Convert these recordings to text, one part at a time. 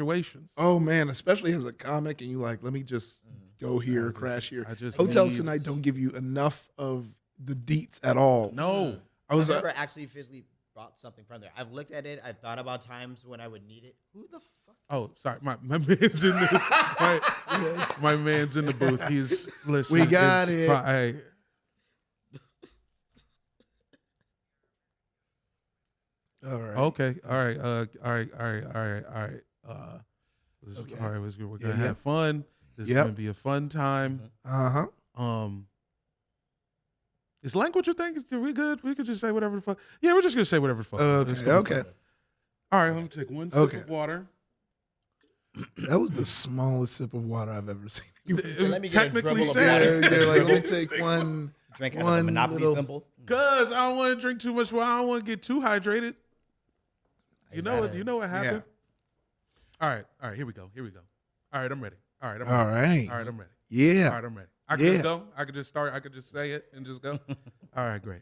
situations. Oh man, especially as a comic, and you like, let me just go here, crash here. Hotels tonight don't give you enough of the deets at all. No, I've never actually physically brought something from there. I've looked at it. I've thought about times when I would need it. Who the fuck? Oh, sorry, my man's in the my man's in the booth. He's listening. We got it. All right. Okay. All right. All right. Okay. All right. We're gonna have fun. This is gonna be a fun time. Is language a thing? Are we good? We could just say whatever the fuck. Yeah, we're just gonna say whatever the fuck. Okay. All right. Let me take one sip of water. That was the smallest sip of water I've ever seen. It was technically sad. Like, let me take one. Drink out of a Monopoly thimble. Cause I don't want to drink too much water. I don't want to get too hydrated. You know what happened? Yeah. All right. Here we go. All right, I'm ready. All right, I'm ready. Yeah. All right, I'm ready. I can just go. I could just start. I could just say it and just go. All right, great.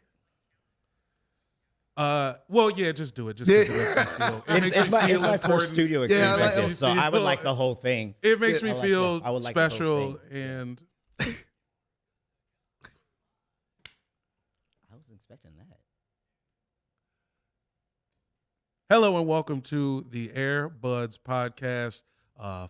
Well, yeah, just do it. Just it makes me feel. It's my first studio experience, so I would like the whole thing. It makes me feel special and. I was expecting that. Hello and welcome to the Air Buds Podcast.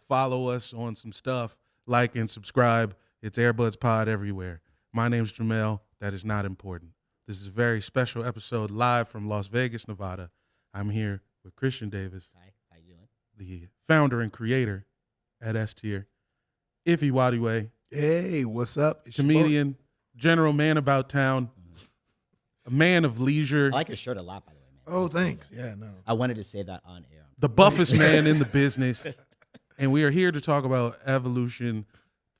Follow us on some stuff, like and subscribe. It's Air Buds Pod everywhere. My name's Jamel. That is not important. This is a very special episode live from Las Vegas, Nevada. I'm here with Christian Davis. Hi, how you doing? The founder and creator at S Tier. Nwadiwe. Hey, what's up? It's comedian, general man about town, a man of leisure. I like your shirt a lot, by the way, man. Oh, thanks. Yeah, no. I wanted to say that on air. The buffest man in the business. And we are here to talk about Evolution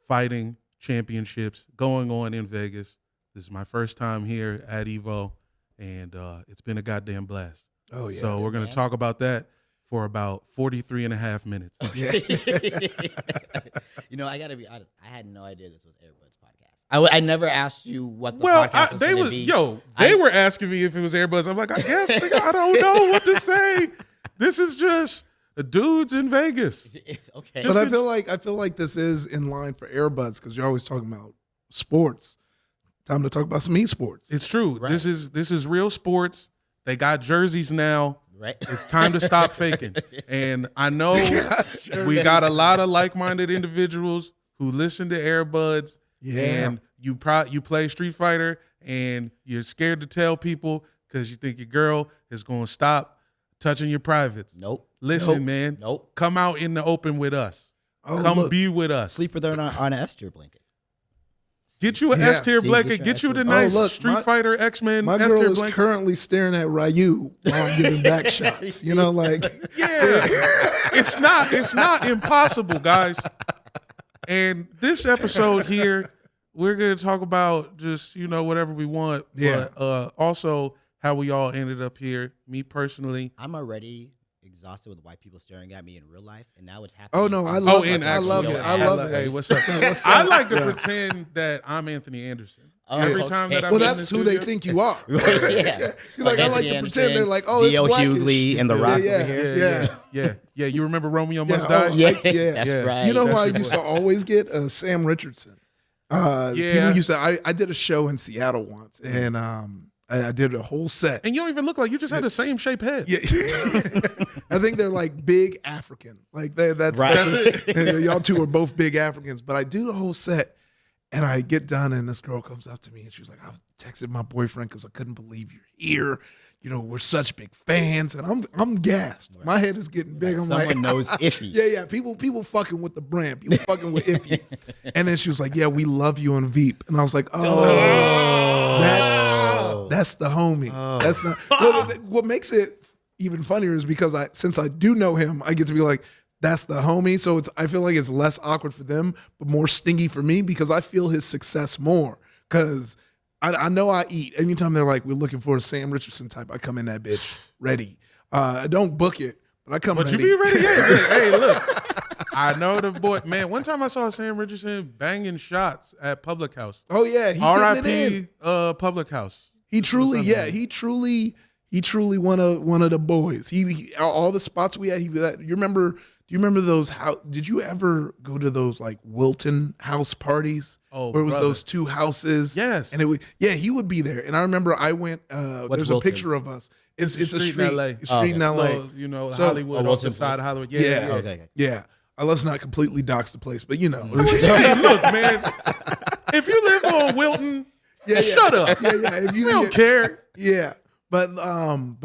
Fighting Championships going on in Vegas. This is my first time here at EVO, and it's been a goddamn blast. Oh, yeah. So we're going to talk about that for about 43 and a half minutes. Yeah. I got to be honest. I had no idea this was Airbuds Podcast. I never asked you what the podcast was going to be. They were asking me if it was Airbuds. I'm like, I guess, nigga, I don't know what to say. This is just dudes in Vegas. Okay. But I feel like this is in line for Airbuds because you're always talking about sports. Time to talk about some esports. It's true. Right. This is real sports. They got jerseys now. Right. It's time to stop faking. And I know we got a lot of like-minded individuals who listen to Airbuds. Yeah. And you play Street Fighter and you're scared to tell people because you think your girl is going to stop touching your privates. Nope. Listen, man. Nope. Come out in the open with us. Be with us. Sleep with her on an S-tier blanket. Get you an S-tier blanket. Get you the nice Street Fighter X-Men My S-tier girl is blanket. currently staring at Ryu while I'm giving back shots. Yeah. It's not impossible, guys. And this episode here, we're going to talk about just, whatever we want. Yeah. But also how we all ended up here. Me personally. I'm already exhausted with white people staring at me in real life, and now it's happening. Oh no, I love it. I love it. Hey, what's up? I like to pretend that I'm Anthony Anderson. Every time that I'm in that's the who studio. they think you are. Yeah. You're like, I like to pretend they're like, oh, it's D.L. blackish. Hughley and The Rock over here. Yeah. You remember Romeo Must Oh, Die? Yeah, yeah. that's right. You know who I That's used to always get? Sam Richardson. People used to. I did a show in Seattle once, and I did a whole set. And you don't even look like you just had the same shape head. Yeah, I think they're like big African. Like that's it. Y'all two are both big Africans. But I do the whole set, and I get done, and this girl comes up to me, and she's like, "I texted my boyfriend because I couldn't believe you're here. We're such big fans." And I'm gassed. Right. My head is getting big. I'm Someone knows Iffy. Yeah. People fucking with the brand. People fucking with Iffy. And then she was like, "Yeah, we love you on Veep." And I was like, That's the homie. That's not. Well, what makes it even funnier is because since I do know him, I get to be like, that's the homie. So I feel like it's less awkward for them, but more stingy for me because I feel his success more. Because I know I eat. Anytime they're like, we're looking for a Sam Richardson type, I come in that bitch ready. I don't book it, but I come ready. But you be ready. Hey, look. I know the boy. Man, one time I saw Sam Richardson banging shots at Public House. Oh, yeah. R.I.P. Public House. He truly one of the boys. He all the spots we had. You remember you remember those? Did you ever go to those like Wilton house parties? Oh, where it was brother. those two houses. Yes. And he would be there. And I remember I went. There's Wilton? a picture of us. It's a street in LA. a street in LA. Little, Hollywood, off Wilton the side Place. of Hollywood. Yeah. Yeah. Okay. Yeah. Let's not completely dox the place, but Hey, look, man. If you live on Wilton, shut up. Yeah. If We don't care. Yeah, but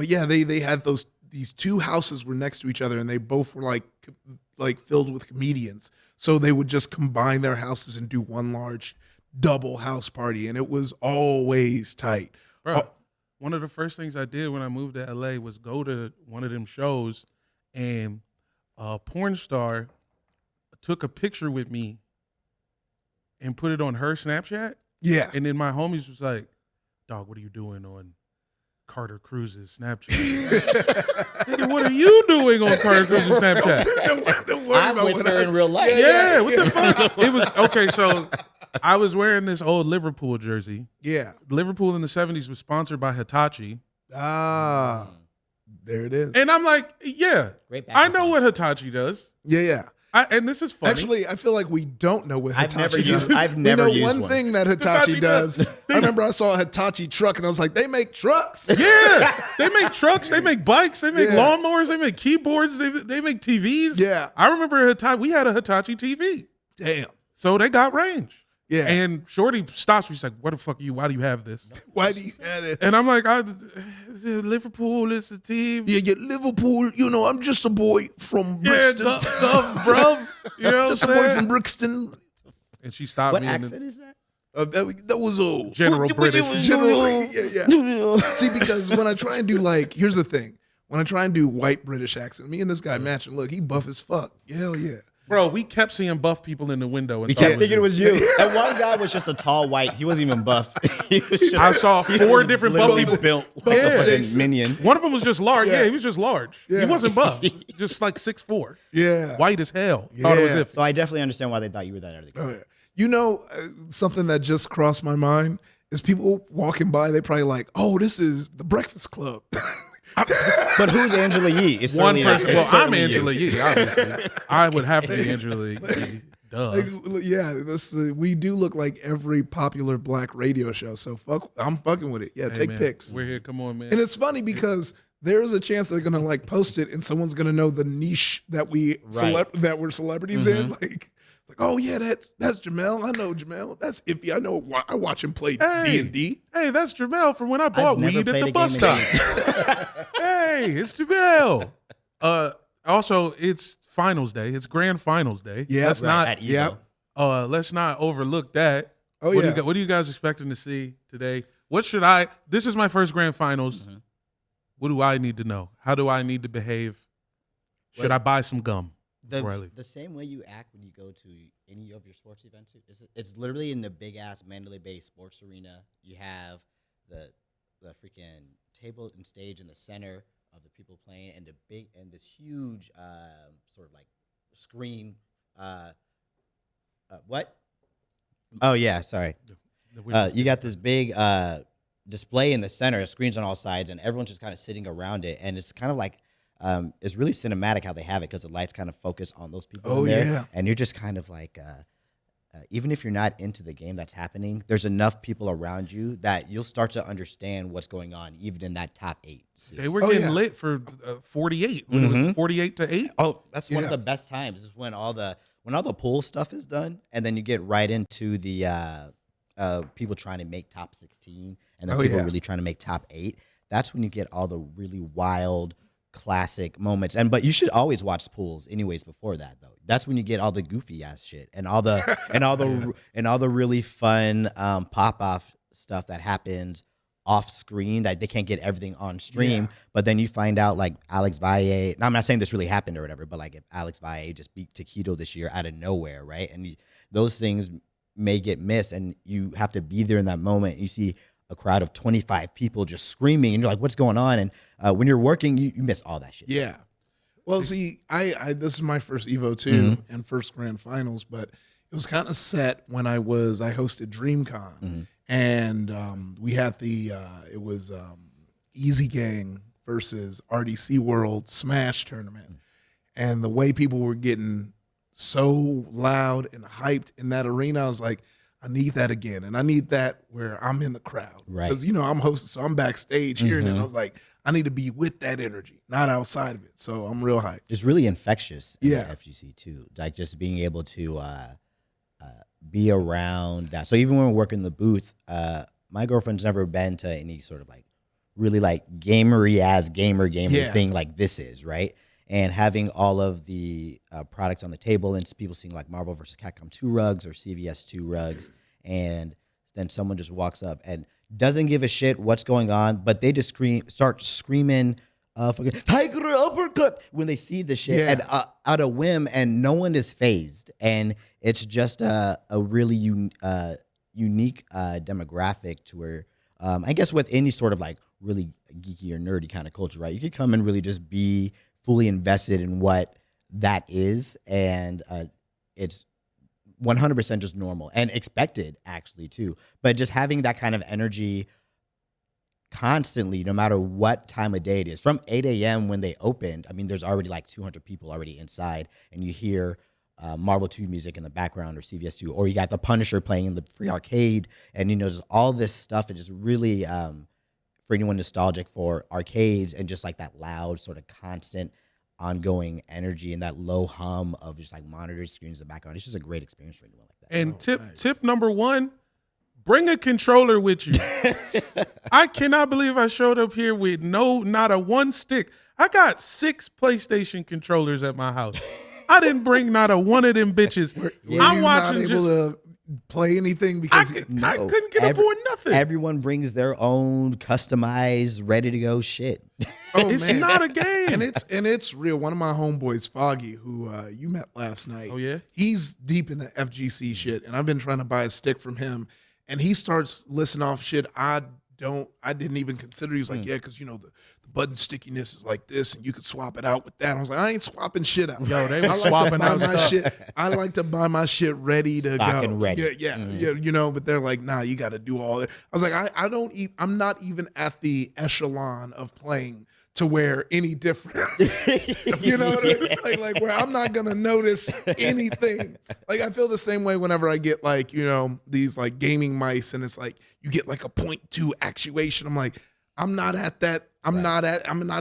yeah, they had these two houses were next to each other, and they both were like filled with comedians. So they would just combine their houses and do one large double house party, and it was always tight. Bro, one of the first things I did when I moved to LA was go to one of them shows, and a porn star took a picture with me and put it on her Snapchat. Yeah, And then my homies was like, dog, what are you doing on Carter Cruz's Snapchat? Nigga, what are you doing on Carter Cruz's Snapchat? don't worry I'm about with what her in real life. Yeah, what the fuck? It was, okay, so I was wearing this old Liverpool jersey. Yeah. Liverpool in the 70s was sponsored by Hitachi. There it is. And I'm like, yeah, Great I know background. what Hitachi does. Yeah. And this is funny. Actually, I feel like we don't know what I've Hitachi never used- does. I've never we know used one one. thing that Hitachi does. does. I remember I saw a Hitachi truck, and I was like, they make trucks. yeah, they make trucks, they make bikes, they make Yeah. lawnmowers, they make keyboards, they make TVs. Yeah. I remember Hitachi. We had a Hitachi TV, Damn. so they got range. Yeah. And Shorty stops me. She's like, "What the fuck are you? Why do you have this?" Why do you have it? And I'm like, "Liverpool is a team." Yeah, Liverpool, I'm just a boy from Yeah, Brixton. gov, bruv. You know just what a I'm boy saying? from Brixton. And she stopped What me. and accent is that? That was a General British. General. Yeah. See, because when I try and do here's the thing. When I try and do white British accent, me and this guy match, and look, he buff as fuck. Hell yeah. Bro, we kept seeing buff people in the window. And We thought kept thinking it was you. And one guy was just a tall white. He wasn't even buff. He was just, I saw he 4 was different buff literally people. built like Yeah. a fucking minion. One of them was just large. Yeah, Yeah. he was just large. Yeah. He wasn't buff. Just like 6'4". Yeah. White as hell. Thought it was Yeah. if. So I definitely understand why they thought you were that other guy. Oh, yeah. Something that just crossed my mind is people walking by, they probably like, oh, this is the Breakfast Club. But who's Angela Yee? It's One certainly- person. it's Well, I'm certainly you. Angela Yee, obviously. I would have to be Angela Yee. Duh. We do look like every popular black radio show. So I'm fucking with it. Yeah, Hey, take man, pics. We're here. Come on, man. And it's funny because there's a chance they're gonna post it and someone's gonna know the niche that we're celebrities in. Like, oh yeah, that's Jamel. I know Jamel. That's Iffy. I know. I watch him play D&D. Hey, that's Jamel from when I bought never weed at played the a bus game stop. Hey, it's Jamel. Also, it's finals day. It's grand finals day. Yeah, let's At EVO. let's not overlook that. Oh what yeah. What are you guys expecting to see today? This is my first grand finals. What do I need to know? How do I need to behave? Should What- I buy some gum before I leave? The same way you act when you go to any of your sports events, it's literally in the big ass Mandalay Bay sports arena. You have the freaking table and stage in the center of the people playing, and this huge sort of like screen. What? Oh yeah, sorry. You got this big display in the center, screens on all sides, and everyone's just kind of sitting around it, and it's kind of like it's really cinematic how they have it because the lights kind of focus on those people in there, yeah. and you're just kind of like even if you're not into the game that's happening, there's enough people around you that you'll start to understand what's going on even in that top 8 seed. They were Oh, getting yeah. lit for 48 when it was 48 to 8. Oh, that's one of Yeah. the best times is when all the pool stuff is done, and then you get right into the people trying to make top 16, and then Oh, people yeah. really trying to make top 8. That's when you get all the really wild classic moments. But you should always watch pools anyways before that though. That's when you get all the goofy ass shit and all the and all the really fun pop off stuff that happens off screen that they can't get everything on stream. Yeah. But then you find out like Alex Valle. Now, I'm not saying this really happened or whatever, but like if Alex Valle just beat Taquito this year out of nowhere, right? And those things may get missed, and you have to be there in that moment. You see a crowd of 25 people just screaming, and you're like, "What's going on?" And when you're working, you miss all that shit. Yeah. Well, see, I this is my first EVO too and first grand finals, but it was kind of set when I hosted DreamCon, and we had it was Easy Gang versus RDC World Smash tournament, and the way people were getting so loud and hyped in that arena, I was like, I need that again. And I need that where I'm in the crowd. Right. Because, I'm hosting, so I'm backstage hearing it. And I was like, I need to be with that energy, not outside of it. So I'm real hyped. It's really infectious in Yeah. the FGC too. Like just being able to be around that. So even when we're working the booth, my girlfriend's never been to any sort of like really like gamer Yeah. thing like this is, right? And having all of the products on the table and people seeing like Marvel vs. Capcom 2 rugs or CVS 2 rugs, and then someone just walks up and doesn't give a shit what's going on, but they just start screaming, fucking Tiger uppercut when they see the shit Yeah. and out of whim, and no one is phased, and it's just a really unique demographic to where I guess with any sort of like really geeky or nerdy kind of culture, right? You could come and really just be fully invested in what that is, and it's 100% just normal and expected actually too. But just having that kind of energy constantly, no matter what time of day it is, from 8 a.m. when they opened, I mean, there's already like 200 people already inside, and you hear Marvel 2 music in the background or CVS 2, or you got the Punisher playing in the free arcade, and just all this stuff. It just really, for anyone nostalgic for arcades and just like that loud sort of constant ongoing energy and that low hum of just like monitor screens in the background. It's just a great experience for anyone like that. And tip number 1, bring a controller with you. I cannot believe I showed up here with not a one stick. I got 6 PlayStation controllers at my house. I didn't bring not a one of them bitches. Were I'm you watching not able to play anything I because couldn't get aboard nothing. Everyone brings their own customized, ready to go shit. It's not a game. and it's real. One of my homeboys, Foggy, who you met last night. Oh, yeah? He's deep in the FGC shit, and I've been trying to buy a stick from him, and he starts listing off shit I didn't even consider. He was like, yeah, because the button stickiness is like this, and you could swap it out with that. I was like, I ain't swapping shit out. Yo, they I was like swapping to buy out my stuff. shit. I like to buy my shit ready to Stock go. and ready. Yeah. But they're like, nah, you got to do all that. I was like, I'm not even at the echelon of playing to where any difference. You know what I mean? Like where I'm not gonna notice anything. Like I feel the same way whenever I get like, these like gaming mice, and it's like you get like a 0.2 actuation. I'm like, I'm not at that. I'm not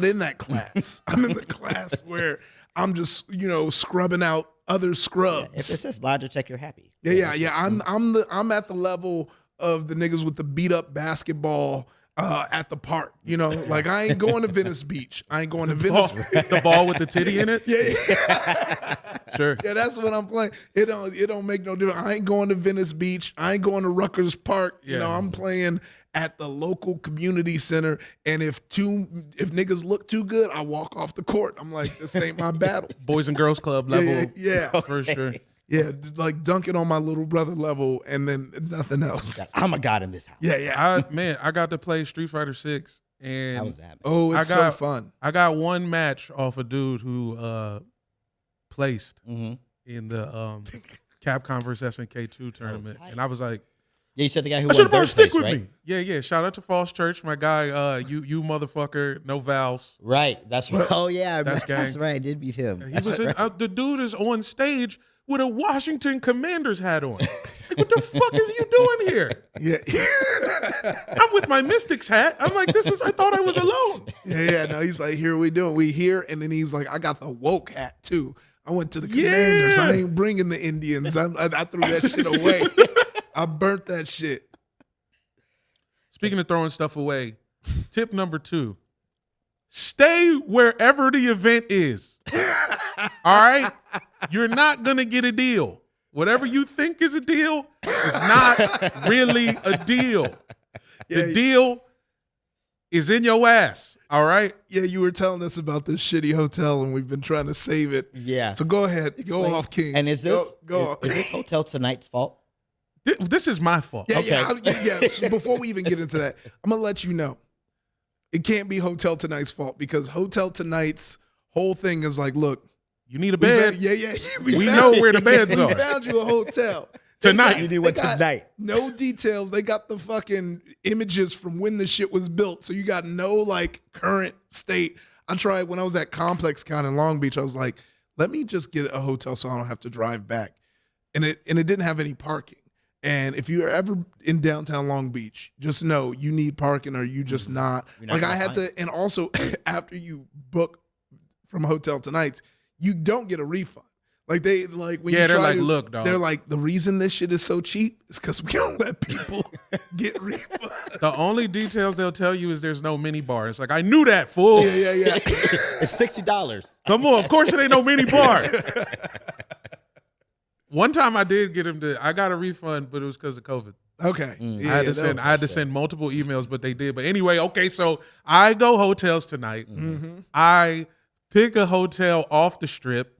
in that class. I'm in the class where I'm just, scrubbing out other scrubs. If it says Logitech, you're happy. Yeah. I'm at the level of the niggas with the beat up basketball at the park. Like I ain't going to Venice Beach. I ain't going to Venice. The ball with the titty in it? Yeah. Sure. Yeah, that's what I'm playing. It don't make no difference. I ain't going to Venice Beach. I ain't going to Rutgers Park. Yeah. I'm playing at the local community center. And if niggas look too good, I walk off the court. I'm like, this ain't my battle. Boys and Girls Club level. Yeah. For sure. Yeah, like dunking on my little brother level and then nothing else. I'm a god in this house. Yeah. I got to play Street Fighter 6, and How was that, man? Oh, it's so fun. I got one match off a dude who placed Mm-hmm. in the Capcom vs SNK2 tournament, tight. and I was like, Yeah, you said the guy who I won should have third brought a stick place, with right? me. Yeah. Shout out to Falls Church, my guy. You motherfucker, no vowels. Right, that's right. Oh yeah, That's that's gang. right. I did beat him. He was the dude is on stage with a Washington Commanders hat on. Like, what the fuck is you doing here? Yeah. I'm with my Mystics hat. I'm like, I thought I was alone. Yeah. No, he's like, here we doing. We here. And then he's like, I got the woke hat too. I went to the Commanders. I ain't bringing the Indians. I threw that shit away. I burnt that shit. Speaking of throwing stuff away, tip number 2, stay wherever the event is. All right? You're not going to get a deal. Whatever you think is a deal is not really a deal. The deal is in your ass. All right? Yeah, you were telling us about this shitty hotel and we've been trying to save it. Yeah. So go ahead. Go off, King. And is this Go off. is this Hotel Tonight's fault? This is my fault. Yeah. So before we even get into that, I'm going to let you know. It can't be Hotel Tonight's fault because Hotel Tonight's whole thing is like, look. You need a bed. We know where the beds We are. found you a hotel. Tonight. You need one tonight. No details. They got the fucking images from when the shit was built. So you got no like current state. I tried when I was at Complex Con in Long Beach. I was like, let me just get a hotel so I don't have to drive back. And it didn't have any parking. And if you're ever in downtown Long Beach, just know you need parking or you just not. Like I had to, and also after you book from Hotel Tonight's, you don't get a refund. Like when you they're try like, to, look, dog. they're like, the reason this shit is so cheap is because we don't let people get refunds. The only details they'll tell you is there's no mini bar. It's like, I knew that, fool. Yeah. It's $60. Come on, of course it ain't no mini bar. One time I did get I got a refund, but it was because of COVID. Okay. I had to send multiple emails, but they did. But anyway, okay, so I go hotels tonight. Mm-hmm. I pick a hotel off the strip.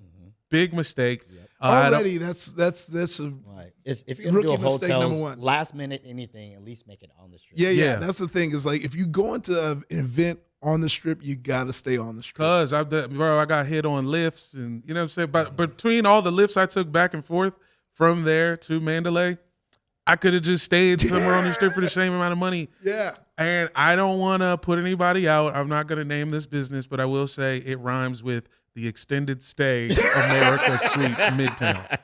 Big mistake. Yep. Already, that's a Right. If you're gonna do a rookie mistake number hotels, one. last minute anything, at least make it on the street. Yeah. That's the thing is like if you go into an event on the strip, you gotta stay on the strip. Cause I got hit on lifts, and you know what I'm saying. But between all the lifts I took back and forth from there to Mandalay, I could have just stayed somewhere on the strip for the same amount of money. Yeah. And I don't want to put anybody out. I'm not going to name this business, but I will say it rhymes with the Extended Stay America Suites Midtown.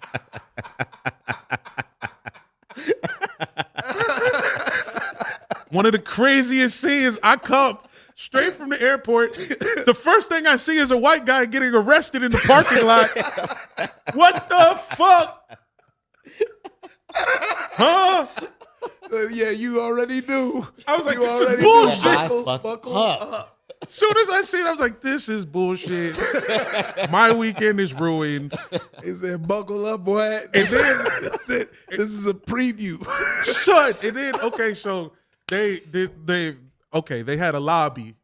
One of the craziest scenes, I come straight from the airport. The first thing I see is a white guy getting arrested in the parking lot. What the fuck? Huh? Yeah, you already knew. I was like, You this is already bullshit. knew. I fucked Buckle up. up. As soon as I see it, I was like, this is bullshit. My weekend is ruined. He said, buckle up, boy. This is a preview. Son. And then, okay, so they had a lobby.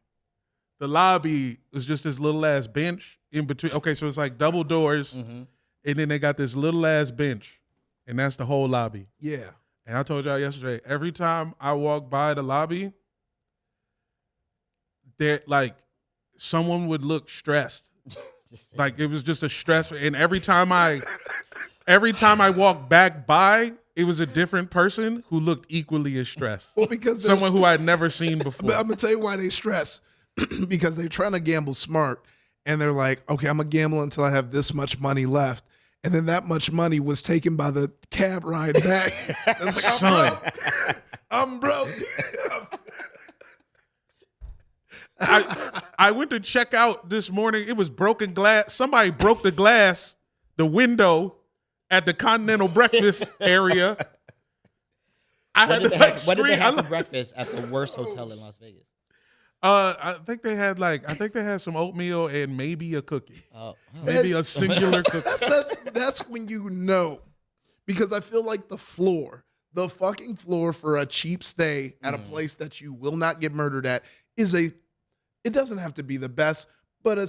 The lobby was just this little ass bench in between. Okay, so it's like double doors, and then they got this little ass bench, and that's the whole lobby. Yeah. And I told y'all yesterday, every time I walk by the lobby, there like someone would look stressed. Like it was just a stress. And every time I walked back by, it was a different person who looked equally as stressed. Well, because someone who I'd never seen before. But I'm gonna tell you why they stress. Because they're trying to gamble smart, and they're like, okay, I'm gonna gamble until I have this much money left. And then that much money was taken by the cab ride back. It's like, Son. I'm broke. I went to check out this morning. It was broken glass. Somebody broke the glass, the window at the Continental Breakfast area. What did they have for breakfast at the worst hotel in Las Vegas? I think they had some oatmeal and maybe a cookie. Maybe a singular cookie. That's when you know. Because I feel like the fucking floor for a cheap stay at a place that you will not get murdered at it doesn't have to be the best, but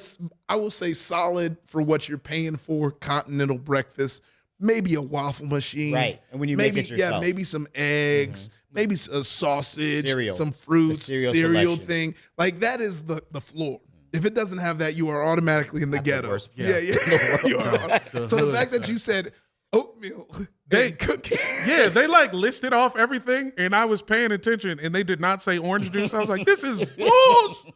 I will say solid for what you're paying for. Continental breakfast, maybe a waffle machine. Right. And when you make it yourself. Yeah, maybe some eggs, maybe a sausage, Cereal. some fruits, cereal cereal selection. thing. Like that is the floor. If it doesn't have that, you are automatically in the ghetto. worst Yeah. You are. So the fact that you said oatmeal, and cookie. Yeah, they like listed off everything, and I was paying attention, and they did not say orange juice. I was like, this is bullshit.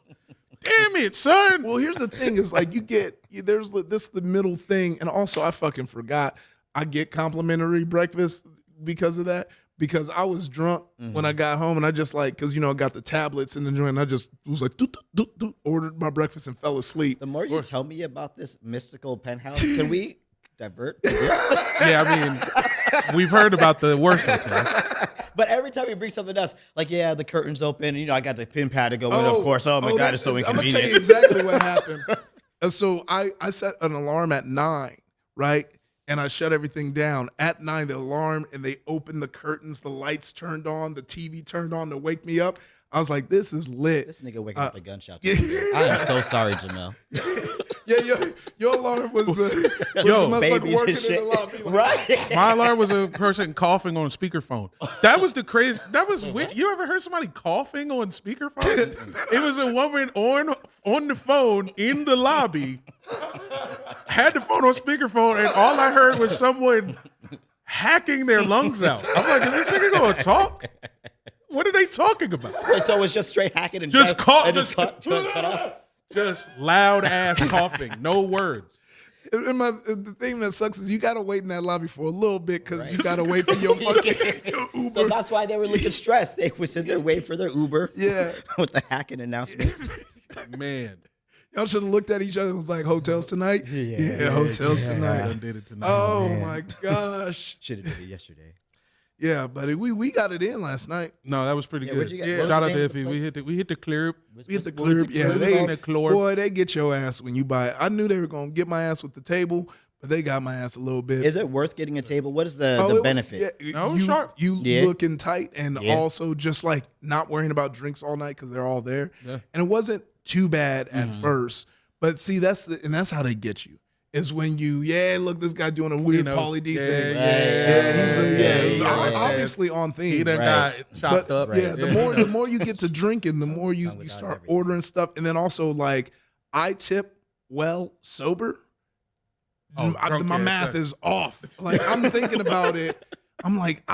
Damn it, son. Well, here's the thing: is like there's the middle thing, and also I fucking forgot I get complimentary breakfast because of that. Because I was drunk when I got home, and I just because I got the tablets in the joint, and I just was like, ordered my breakfast and fell asleep. The more you tell me about this mystical penthouse, can we divert this? Yeah, I mean, we've heard about the worst hotels. But every time you bring something else, like, yeah, the curtain's open, and, I got the pin pad to go in, of course. Oh, my God, it's so inconvenient. I'm going to tell you exactly what happened. So I set an alarm at 9, right? And I shut everything down. At 9, the alarm, and they opened the curtains, the lights turned on, the TV turned on to wake me up. I was like, this is lit. This nigga waking up a gunshot. I am so sorry, Jamel. Yeah, your alarm was the babies working and shit. in the lobby. Right. My alarm was a person coughing on speakerphone. That was the crazy. That was weird. You ever heard somebody coughing on speakerphone? It was a woman on the phone in the lobby, had the phone on speakerphone, and all I heard was someone hacking their lungs out. I'm like, is this nigga gonna talk? What are they talking about? So it's just straight hacking and Just cut just off. Just loud ass coughing, no words. And the thing that sucks is you gotta wait in that lobby for a little bit because you gotta wait for your fucking Uber. So that's why they were looking stressed. They would sit there waiting for their Uber. Yeah. With the hacking announcement. Man. Y'all should have looked at each other and was like, hotels tonight? Yeah, hotels tonight. I did it tonight. Oh my gosh. Should have did it yesterday. Yeah, buddy. We got it in last night. No, that was pretty Yeah, good. what'd you get? What was Shout the out to name of the Iffy. place? We hit the clear. We hit the What was clear. Yeah, The clear. boy, they get your ass when you buy it. I knew they were gonna get my ass with the table, but they got my ass a little bit. Is it worth getting a table? What is it the was- benefit? yeah, No, it was sharp. You Yeah. looking tight and Yeah. also just like not worrying about drinks all night because they're all there. Yeah. And it wasn't too bad at first. But see, that's how they get you. Is when you, look, this guy doing a weird knows. Pauly D Yeah, thing. yeah, Obviously on theme. He done got chopped But up. yeah, the more you get to drinking, the more you without start everything. ordering stuff, and then also like I tip well sober. Oh, drunk, My yeah, math yeah. is off. Like I'm thinking about it, I'm like,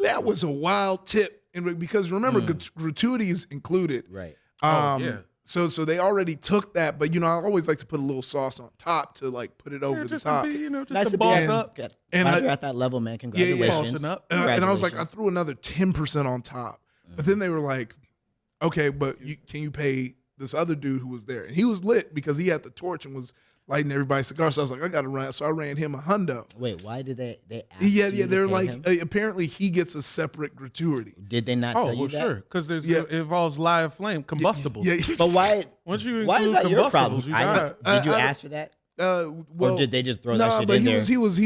that was a wild tip, and because remember gratuity is included. Right. Yeah. So they already took that, but I always like to put a little sauce on top to like put it over the Just top. to be, just Nice to to be boss at, up. And glad I- you're at that level, man. yeah. Congratulations. Bossing up. And I was like, I Congratulations. threw another 10% on top. But then they were like, okay, but can you pay this other dude who was there? And he was lit because he had the torch and was lighting everybody's cigars. So I was like, I got to run. So I ran him $100. Wait, why did they ask Yeah, you to they're pay like, him? apparently he gets a separate gratuity. Did they not Oh, tell you well, that? sure. Because it Yeah. involves live flame, combustibles. Yeah. But why? Once you Why is include that your problem? combustibles, you I- got did you I- ask for that? Well, Or did they just throw that nah, shit but in there? he was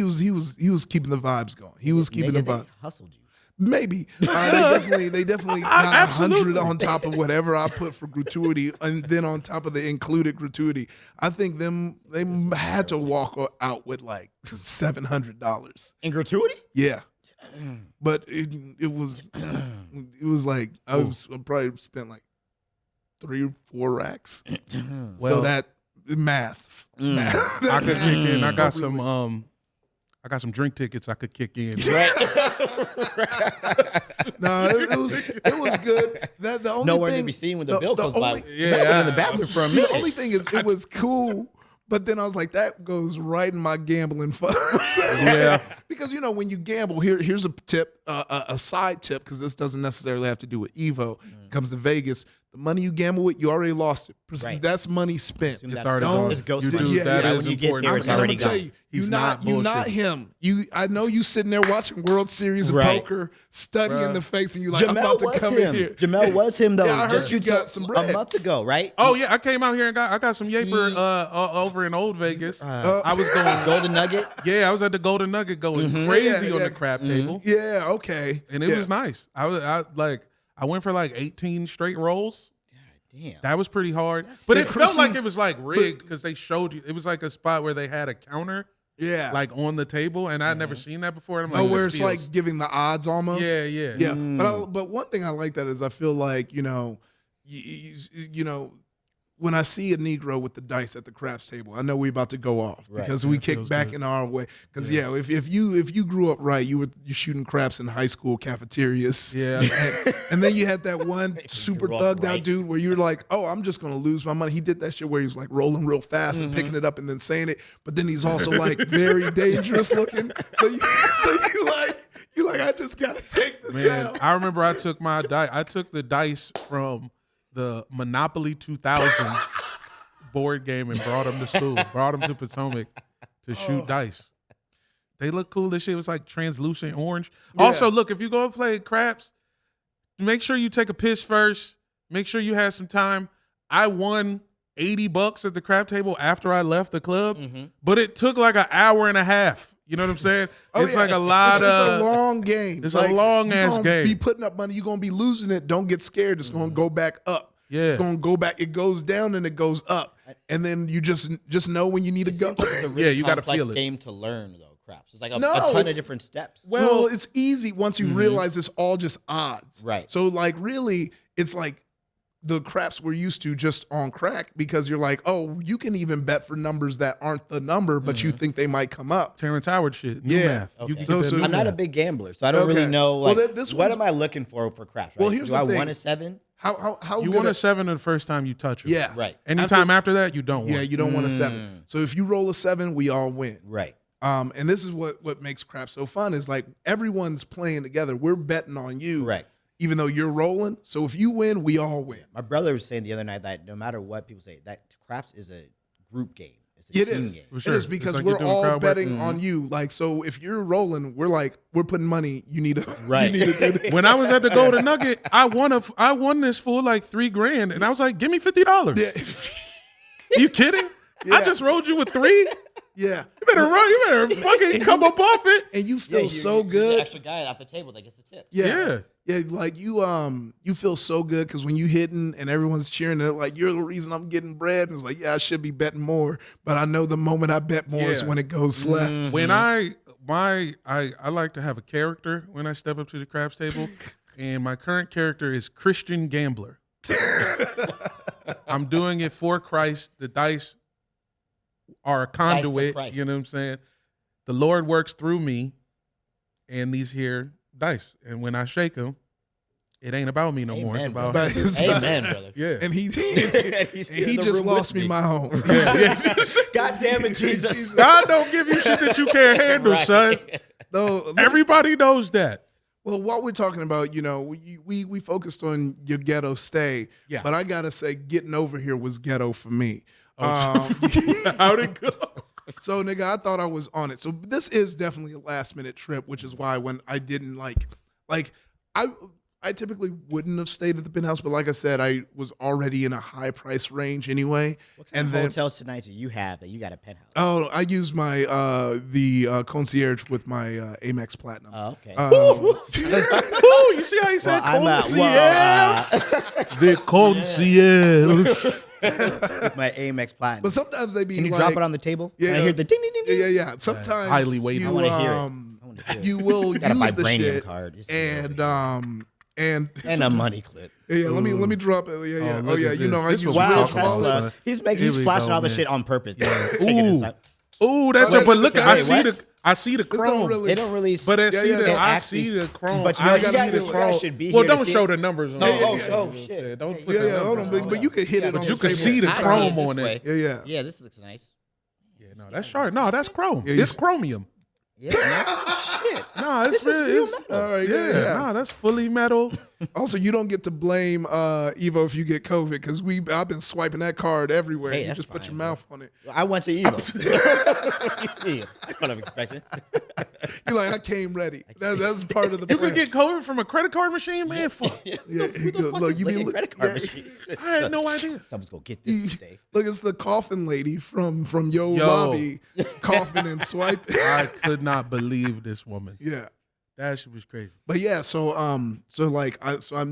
keeping the vibes going. He was keeping Nigga, the they vibes. hustled you. Maybe they definitely got Absolutely. 100 on top of whatever I put for gratuity, and then on top of the included gratuity, I think they had to walk out with like $700. In gratuity? Yeah, but it was like I probably spent like 3 or 4 racks. Well, so that maths. Math. I could kick in. I got some drink tickets I could kick in. No, it was good. That the only Nowhere thing, to be seen when the bill comes by. Yeah, I've been in the bathroom for a minute. The only thing is, it was cool, but then I was like, that goes right in my gambling fund. Yeah. Because when you gamble, here's a tip, a side tip, because this doesn't necessarily have to do with EVO. Comes to Vegas, the money you gamble with, you already lost it. Right. That's money spent. Assume It's that's already gone. gone. It's ghost You money. do, that Yeah, is when you get important. there, it's I'm gonna already tell gone. you, He's you're not bullshitting. him. I know you sitting there watching World Series of Right. Poker, studying Bruh. the face, and you're like, I'm Jamel about to was come him. in here. Jamel was him though. Yeah, I heard Just you you got some bread. a month ago, right? Oh yeah, I came out here and I got some yaper over in Old Vegas. I was going. Golden Nugget. Yeah, I was at the Golden Nugget going Mm-hmm. crazy Yeah, on yeah. the crap table, Yeah, okay. and it Yeah. was nice. I went for like 18 straight rolls. Damn. That was pretty hard, but it sick. felt See, like it was like rigged because they showed you. It was like a spot where they had a counter Yeah. like on the table, and I'd never seen that before. And I'm like, Oh, where this it's feels- like giving the odds almost. yeah. Yeah. But one thing I like that is I feel like, when I see a Negro with the dice at the craps table, I know we about to go off Right. because we That kick feels back good. in our way. Because if you grew up right, you shooting craps in high school cafeterias. Yeah. And then you had that one super grew up thugged out right. dude where you're like, oh, I'm just gonna lose my money. He did that shit where he was like rolling real fast and picking it up and then saying it, but then he's also like very dangerous looking. So you like, I just gotta take this Man, out. I remember I took the dice from the Monopoly 2000 board game and brought them to school. Brought them to Potomac to shoot dice. They look cool. This shit was like translucent orange. Yeah. Also, look, if you go and play craps, make sure you take a piss first. Make sure you have some time. I won $80 at the crap table after I left the club, but it took like an hour and a half. You know what I'm saying? It's like a lot it's of a long game. it's a long-ass you game. Be putting up money. You're gonna be losing it. Don't get scared. It's gonna go back up. Yeah. It's gonna go back. It goes down and it goes up, and then you just know when you need to go. Seems like it's a really Yeah, you gotta complex feel it. game to learn though. Craps. It's like a No, ton of it's- different steps. Well, it's easy once you realize it's all just odds. Right. So like really, it's like the craps we're used to just on crack because you're like, oh, you can even bet for numbers that aren't the number, but you think they might come up. Terrence Howard shit. New Yeah. math. You Okay. can So- get that so- new I'm not a math. big gambler, so I don't Okay. really know. Well, Like, this what one's- am I looking for craps? Right? Well, here's Do the I thing. want a 7? How You good want a at- 7 the first time you touch it. Yeah. Right. Anytime after that, you don't want. Yeah, you don't want a 7. So if you roll a 7, we all win. Right. And this is what makes crap so fun is like everyone's playing together. We're betting on you, Correct. even though you're rolling. So if you win, we all win. My brother was saying the other night that no matter what people say, that craps is a group game. It's a It team is. game. For sure. It is It's because like you're we're doing all crowd work. betting on you. Like, so if you're rolling, we're putting money. You need to Right. You need to do this. When I was at the Golden Nugget, I won this for like $3,000, and I was like, "Give me $50." Yeah. Are you kidding? I just rolled you with 3. Yeah. You better run. You better fucking come up off it. And you feel so You're good. the extra guy at the table that gets the tip. Yeah. Yeah, like you feel so good because when you hitting and everyone's cheering, they're like, you're the reason I'm getting bread. And it's like, yeah, I should be betting more. But I know the moment I bet more is Yeah. when it goes left. When I like to have a character when I step up to the craps table, and my current character is Christian Gambler. I'm doing it for Christ. The dice are a conduit. Christ. You know what I'm saying? The Lord works through me and these here dice. And when I shake them, it ain't about me no more. It's Amen, about brother. him. It's Amen, brother. Yeah. And he He's and in he the just room lost with me my home. God damn it, Jesus. God don't give you shit that you can't handle, Right. son. No, Everybody knows that. well, while we're talking about, we focused on your ghetto stay. Yeah. But I gotta say, getting over here was ghetto for me. How'd it go? So, nigga, I thought I was on it. So this is definitely a last minute trip, which is why when I didn't I typically wouldn't have stayed at the penthouse, but like I said, I was already in a high price range anyway. What kind And of then hotels tonight do you have that you got a penthouse? I used my the concierge with my Amex Platinum. Oh, okay. Ooh, you see how he said the concierge? my Amex Platinum. But sometimes they be Can you like, drop it on the table? Yeah, Can I hear the ding ding ding ding? yeah. Sometimes highly weighted. you, I wanna hear it. I wanna hear it. you will use Got a the vibranium shit card. Just and and a money clip. yeah. Let me drop it. Yeah. look at I this. use Wow, rich Tesla. wallets. He's Here we flashing go, all the man. shit on purpose. Taking his Ooh, time. ooh, that's Oh, but look, wait, I what? see the chrome. Don't really- They don't really. But I Yeah, see yeah, the they I actually see the chrome. But you know, I you see guys- the you chrome. guys should be Well, here to don't see show it. the numbers on No, it. oh, shit. Don't Yeah, put Yeah, the yeah. Hold numbers on, but you could hit Yeah, it but on you the can table. see the I chrome it this on it. way. Yeah. Yeah, this looks nice. Yeah, no, that's sharp. No, that's chrome. Yeah, you It's see- chromium. Yeah, shit. No, it's This is really real it's, metal. All right, yeah, yeah. no, that's fully metal. Also, you don't get to blame Evo if you get COVID because I've been swiping that card everywhere. Hey, You that's just put fine, your bro. mouth on it. I went to EVO. What I'm expecting. You're like, I came ready. That's part of the You plan. could get COVID from a credit card machine, man. Fuck. Yeah, Who the fuck look, is you be licking credit card yeah. machines? I had no idea. Someone's gonna get this today. Look, it's the coffin lady from Yo Yo. Lobby coughing and swiping. I could not believe this woman. Yeah. That shit was crazy. But yeah, so I'm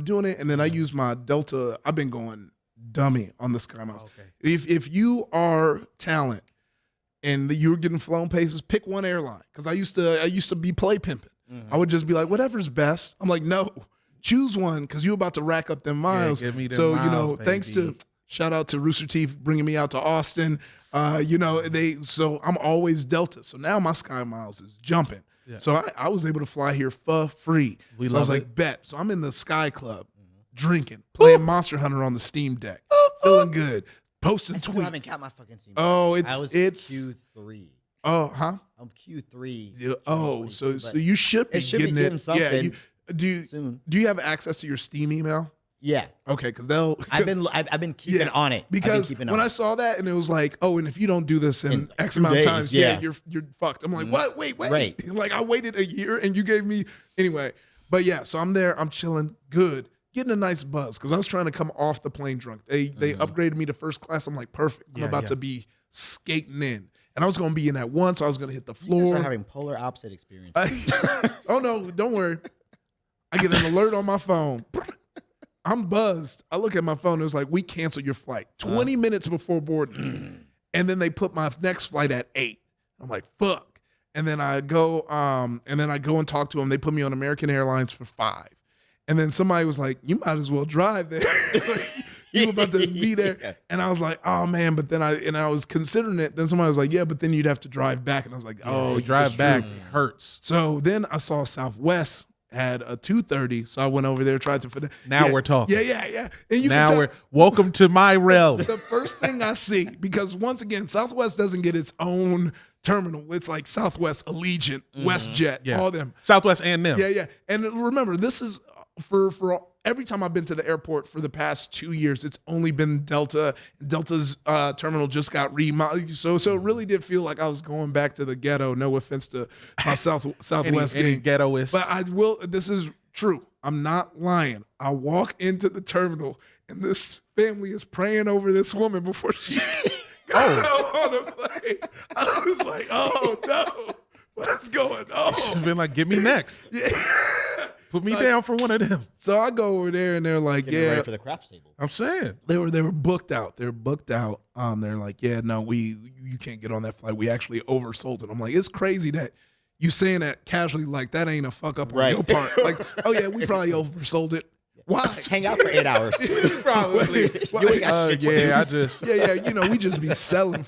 doing it, and then I use my Delta. I've been going dummy on the Sky Miles. Okay. If you are talent and you're getting flown places, pick one airline. Because I used to be play pimping. I would just be like, whatever's best. I'm like, no, choose one because you're about to rack up them miles. give me them so miles, thanks to baby. shout out to Rooster Teeth bringing me out to Austin. So I'm always Delta. So now my Sky Miles is jumping. Yeah. So I was able to fly here for free. We so I was love like, it. bet. So I'm in the Sky Club, drinking, playing Monster Hunter on the Steam Deck, feeling good, posting I still tweets. haven't got my fucking Steam. Oh, I it's was Q3. oh, huh? I'm Q3. Yeah, oh, so but you should be it should be getting getting it. something Yeah. soon. Do you have access to your Steam email? Yeah, Okay, because they'll. I've been keeping on it. Because when I saw that and it was like, oh, and if you don't do this in In X 2 amount of days, times, yeah. you're fucked. I'm like, what? Wait. Right. Like I waited a year and you gave me anyway. But yeah, so I'm there. I'm chilling, good, getting a nice buzz because I was trying to come off the plane drunk. They upgraded me to first class. I'm like, perfect. I'm Yeah, about yeah. to be skating in, and I was gonna be in that one, so I was gonna hit the you guys floor. are having polar opposite experience. Oh no, don't worry. I get an alert on my phone. I'm buzzed. I look at my phone. It was like, we canceled your flight 20 minutes before boarding. And then they put my next flight at 8. I'm like, fuck. And then I go and talk to them. They put me on American Airlines for 5. And then somebody was like, you might as well drive there. You were about to be there. Yeah. And I was like, oh man. But then I was considering it. Then somebody was like, yeah, but then you'd have to drive back. And I was like, oh, drive that's back true. hurts. So then I saw Southwest had a 230, so I went over there, tried to. Now we're talking. Yeah. And you Now can tell, we're welcome to my realm. the first thing I see, because once again, Southwest doesn't get its own terminal. It's like Southwest, Allegiant, WestJet, all them. Southwest and them. Yeah. And remember, this is for every time I've been to the airport for the past 2 years, it's only been Delta. Delta's terminal just got remodeled. So it really did feel like I was going back to the ghetto. No offense to my Southwest any gang. ghettoists. But I will, this is true. I'm not lying. I walk into the terminal and this family is praying over this woman before she got on the plane. I was like, oh no, what's going on? She's been like, get me next. Yeah. Put me down for one of them. So I go over there and they're like, Getting ready for the craps table. I'm saying. They were booked out. They're booked out. They're like, yeah, no, you can't get on that flight. We actually oversold it. I'm like, it's crazy that you saying that casually, like that ain't a fuck up on your part. Like, oh yeah, we probably oversold it. Why? Hang out for 8 hours. Probably. Yeah, I just. Yeah, we just be selling.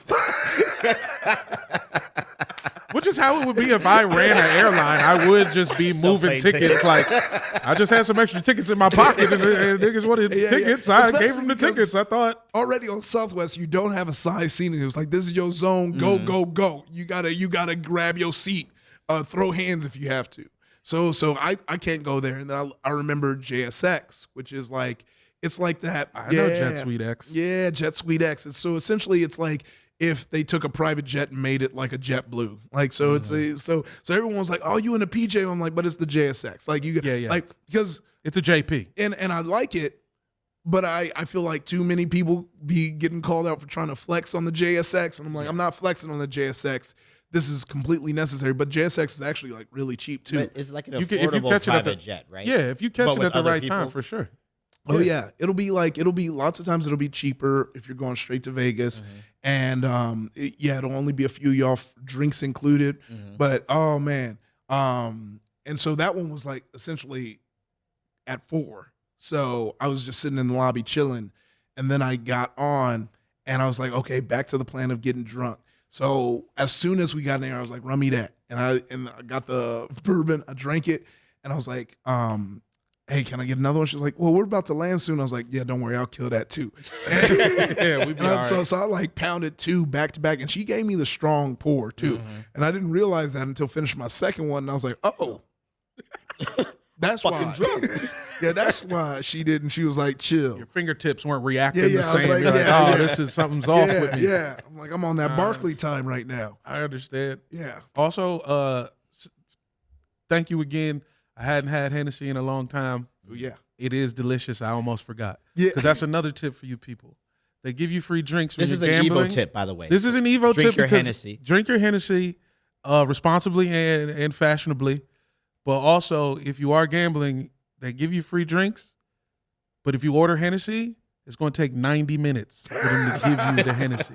Which is how it would be if I ran an airline. I would just be moving tickets. Like, I just had some extra tickets in my pocket, and niggas wanted tickets. I Especially gave them the tickets. I thought already on Southwest, you don't have a size seating. It's like, this is your zone. Go, go. You gotta grab your seat. Throw hands if you have to. So I can't go there. And then I remember JSX, which is like, it's like that. I know Jet Suite X. Yeah, Jet Suite X. So essentially, it's like if they took a private jet and made it like a JetBlue. Like, so it's so everyone's like, oh, you in a PJ? I'm like, but it's the JSX. Like you, like, because it's a JP. And I like it, but I feel like too many people be getting called out for trying to flex on the JSX, and I'm like, I'm not flexing on the JSX. This is completely necessary, but JSX is actually like really cheap too. But it's like an affordable private jet, right? Yeah, if you catch it at the right time, for sure. Oh yeah, it'll be lots of times it'll be cheaper if you're going straight to Vegas, and it'll only be a few y'all drinks included. But oh man, and so that one was like essentially at 4. So I was just sitting in the lobby chilling, and then I got on, and I was like, okay, back to the plan of getting drunk. So as soon as we got in there, I was like, run me that, and I got the bourbon, I drank it, and I was like, hey, can I get another one? She's like, well, we're about to land soon. I was like, yeah, don't worry, I'll kill that too. Yeah, we be all right. So I like pounded 2 back to back, and she gave me the strong pour too. And I didn't realize that until finishing my second one, and I was like, oh, that's why. Drunk. Yeah, that's why she didn't. She was like, chill. Your fingertips weren't reacting the I was same. like, This is something's off with me. Yeah, I'm like, I'm on that Barkley time right now. I understand. Yeah. Also, thank you again. I hadn't had Hennessy in a long time. Yeah. It is delicious. I almost forgot. Yeah. Because that's another tip for you people. They give you free drinks when This you're is an gambling. EVO tip, by the way. This is an EVO tip. Drink your because Hennessy. Drink your Hennessy responsibly and fashionably. But also, if you are gambling, they give you free drinks. But if you order Hennessy, it's going to take 90 minutes for them to give you the Hennessy.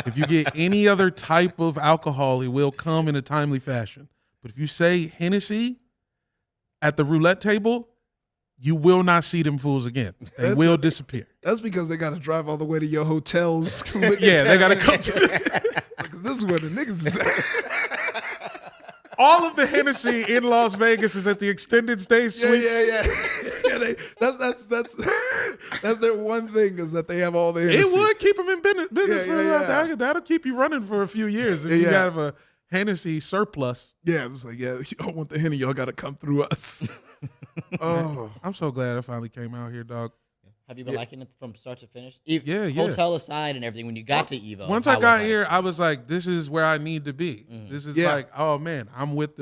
If you get any other type of alcohol, it will come in a timely fashion. But if you say Hennessy at the roulette table, you will not see them fools again. They will disappear. That's because they got to drive all the way to your hotels. Yeah, they got to come to Because this is where the niggas is at. all of the Hennessy in Las Vegas is at the extended stay suites. Yeah, that's their one thing is that they have all the Hennessy. It would keep them in business. Yeah. That'll keep you running for a few years if you have a Hennessy surplus. Yeah, it's like, yeah, y'all want the Henny, y'all got to come through us. Oh, I'm so glad I finally came out here, dog. Have you been liking it from start to finish? Yeah. Hotel aside and everything, when you got to EVO. Once I got here, I was like, this is where I need to be. This is Yeah. like, oh man, I'm with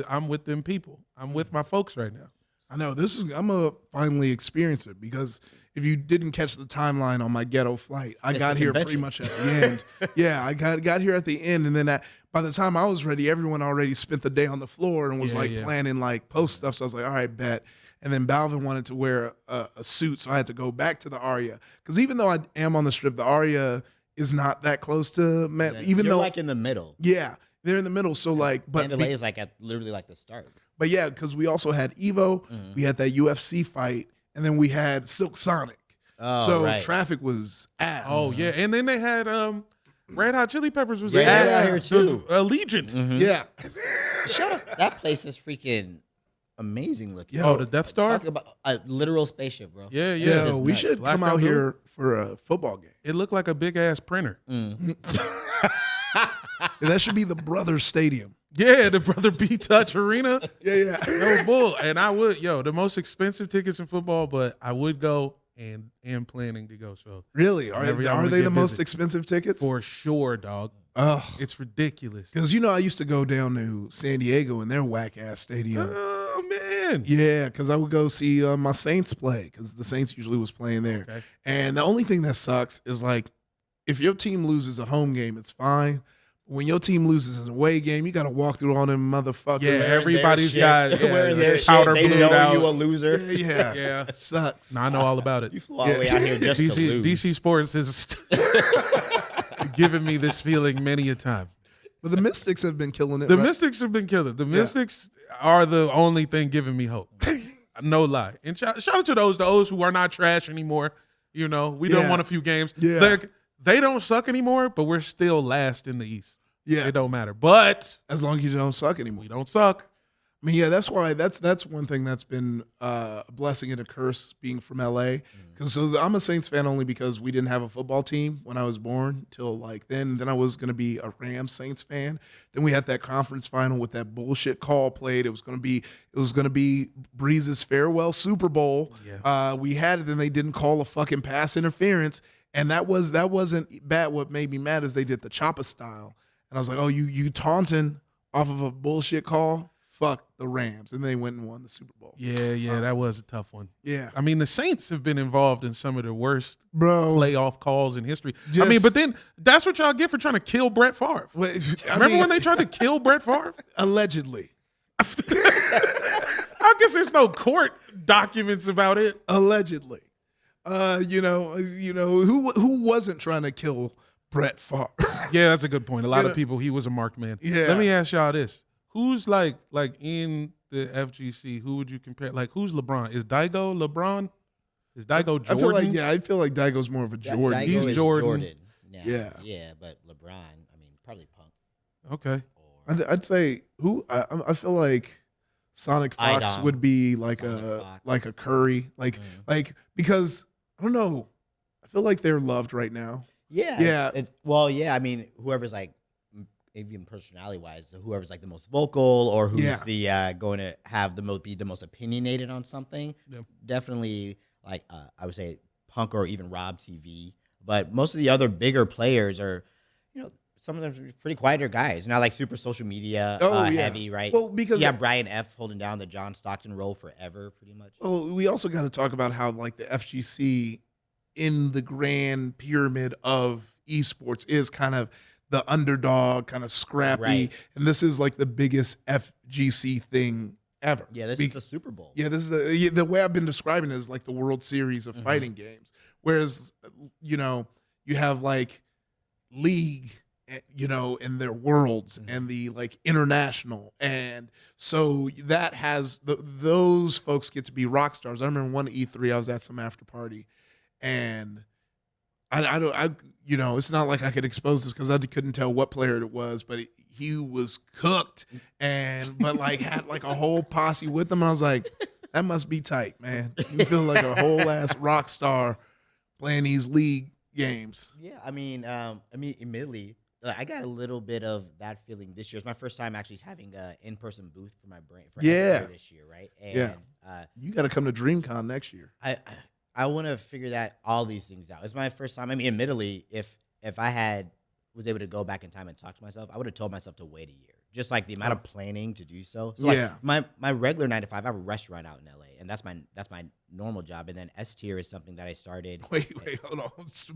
them people. I'm with my folks right now. I know I'm gonna finally experience it because if you didn't catch the timeline on my ghetto flight, I got here pretty much at the end. Yeah, I got here at the end, and then by the time I was ready, everyone already spent the day on the floor and was planning like post stuff. So I was like, all right, bet. And then Balvin wanted to wear a suit, so I had to go back to the Aria. Because even though I am on the Strip, the Aria is not that close to You're like in the middle. Yeah, they're in the middle. So like, but Mandalay is like at literally like the start. But yeah, because we also had EVO, we had that UFC fight, and then we had Silk Sonic. So traffic was ass. Oh yeah, and then they had Red Hot Chili Peppers was out here too. Allegiant. Yeah. Shut up. That place is freaking amazing looking. Yo, the Death Star? Talk about a literal spaceship, bro. Yeah. Yo, we nuts. should Black come out Hawk here for a football game. It looked like a big ass printer. And that should be the Brothers Stadium. Yeah, the Brother B Touch Arena. Yeah. No bull. And I would, the most expensive tickets in football, but I would go and am planning to go. So Really? Are Whenever y'all they wanna the get most busy. expensive tickets? for sure, dog. Oh, It's ridiculous. because I used to go down to San Diego in their whack ass stadium. Oh man. Yeah, because I would go see my Saints play because the Saints usually was playing there. Okay. And the only thing that sucks is like if your team loses a home game, it's fine. When your team loses an away game, you got to walk through all them motherfuckers. Yeah, everybody's Their got shit. Wearing their shit. powder They blued know out. you a loser. Yeah. Yeah. Sucks. No, I know all about it. You flew all the way out here just to lose. DC Sports has given me this feeling many a time. But the Mystics have been killing it. The right? Mystics have been killing. The Mystics are the only thing giving me hope. No lie. And shout out to the O's who are not trash anymore. We done Yeah. won a few games. Yeah. They don't suck anymore, but we're still last in the East. Yeah. It don't matter. But As long as you don't suck anymore. we don't suck. I mean, yeah, that's why that's one thing that's been a blessing and a curse being from LA. Because I'm a Saints fan only because we didn't have a football team when I was born till like then. Then I was gonna be a Rams Saints fan. Then we had that conference final with that bullshit call played. It was gonna be Breeze's farewell Super Bowl. Yeah. We had it, then they didn't call a fucking pass interference, and that wasn't bad. What made me mad is they did the chopper style, and I was like, oh, you taunting off of a bullshit call. Fuck the Rams. And they went and won the Super Bowl. Yeah, that was a tough one. Yeah. I mean, the Saints have been involved in some of the worst Bro. playoff calls in history. Just- but then that's what y'all get for trying to kill Brett Favre. Remember when they tried to kill Brett Favre? Allegedly. I guess there's no court documents about it. Allegedly. Who wasn't trying to kill Brett Favre? Yeah, that's a good point. A lot of people, he was a marked man. Yeah. Let me ask y'all this. Who's like in the FGC, who would you compare? Like, who's LeBron? Is Daigo LeBron? Is Daigo Jordan? I feel like Daigo's more of a Jordan. Daigo He's is Jordan. now. Yeah. Yeah, but LeBron, I mean, probably Punk. Okay. Or I'd say I feel like Sonic Fox Idom. would be like Sonic Fox. a Curry, like because I don't know. I feel like they're loved right now. yeah. Yeah. I mean, whoever's like, even personality wise, so whoever's like the most vocal or who's the going to have be the most opinionated on something, definitely like I would say Punk or even Rob TV. But most of the other bigger players are, some of them are pretty quieter guys, not like super social media heavy, right? Well, because Brian F holding down the John Stockton role forever, pretty much. Well, we also got to talk about how like the FGC in the grand pyramid of esports is kind of the underdog, kind of scrappy, Right. and this is like the biggest FGC thing ever. Yeah, this is the Super Bowl. Yeah, this is the way I've been describing it is like the World Series of fighting games. Whereas, you have like League, and their Worlds and the like international, and so that has those folks get to be rock stars. I remember one E3, I was at some after party, and it's not like I could expose this because I couldn't tell what player it was, but he was cooked, but like had like a whole posse with him. And I was like, that must be tight, man. You feel like a whole ass rock star playing these league games. Yeah, I mean, admittedly, I got a little bit of that feeling this year. It's my first time actually having an in-person booth for my brand for SBA this year, right? And You got to come to DreamCon next year. I want to figure all these things out. It's my first time. I mean, admittedly, if I was able to go back in time and talk to myself, I would have told myself to wait a year. Just like the amount of planning to do so. So like my regular 9 to 5, I have a restaurant out in LA, and that's my normal job. And then S tier is something that I started. Wait, hold on.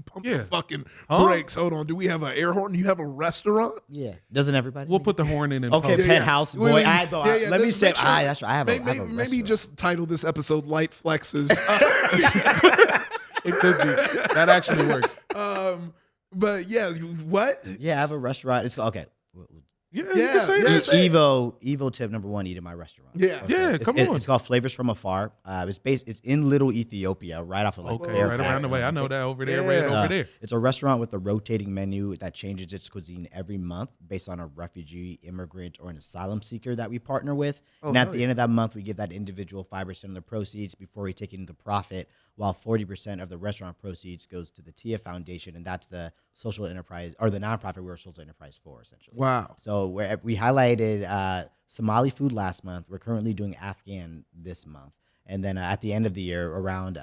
Pump the Yeah. fucking Huh? brakes. Hold on. Do we have an air horn? You have a restaurant? Yeah, doesn't everybody? We'll put the horn in and okay, post. penthouse boy. Wait, Let me say. make sure- That's right. I have a Maybe restaurant. just title this episode "Light Flexes." It could be. That actually works. But yeah, what? Yeah, I have a restaurant. It's called, okay. Yeah, you can say yeah, that. say- EVO tip number 1, eat at my restaurant. Yeah. Yeah, It's- come it- on. It's called Flavors from Afar. It's in Little Ethiopia, right off of like Okay, Fairfax. right around the way. I know that over there, right Yeah. over there. It's a restaurant with a rotating menu that changes its cuisine every month based on a refugee, immigrant, or an asylum seeker that we partner with. And at the end of that month, we give that individual 5% of the proceeds before we take it into profit, while 40% of the restaurant proceeds goes to the TIA Foundation, and that's the social enterprise or the nonprofit we're a social enterprise for, essentially. Wow. So we highlighted Somali food last month. We're currently doing Afghan this month. And then at the end of the year, around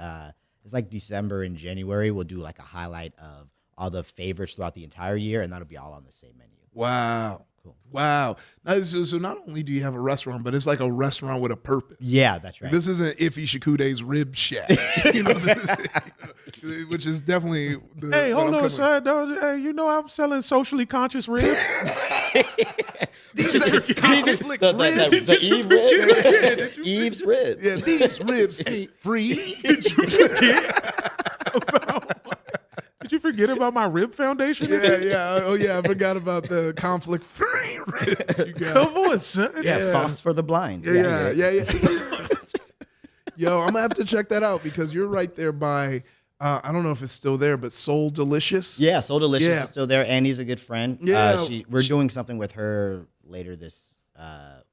it's like December and January, we'll do like a highlight of all the favorites throughout the entire year, and that'll be all on the same menu. Wow. Cool. Wow. Now, so not only do you have a restaurant, but it's like a restaurant with a purpose. Yeah, that's right. This isn't Iffy Shakude's Rib Shack, you know, which is definitely. Hey, hold on, son. Hey, you know I'm selling socially conscious ribs. These are conflict ribs. the Eve rib. Eve's ribs. Yeah, these ribs ain't free. Did you forget about? Did you forget about my rib foundation? Yeah. Oh, yeah. I forgot about the conflict-free ribs you got. Come on, son. Yeah, sauce for the blind. Yeah. Yo, I'm gonna have to check that out because you're right there by. I don't know if it's still there, but Soul Delicious. Yeah, So Delicious Yeah. is still there. Annie's a good friend. Yeah. We're doing something with her later this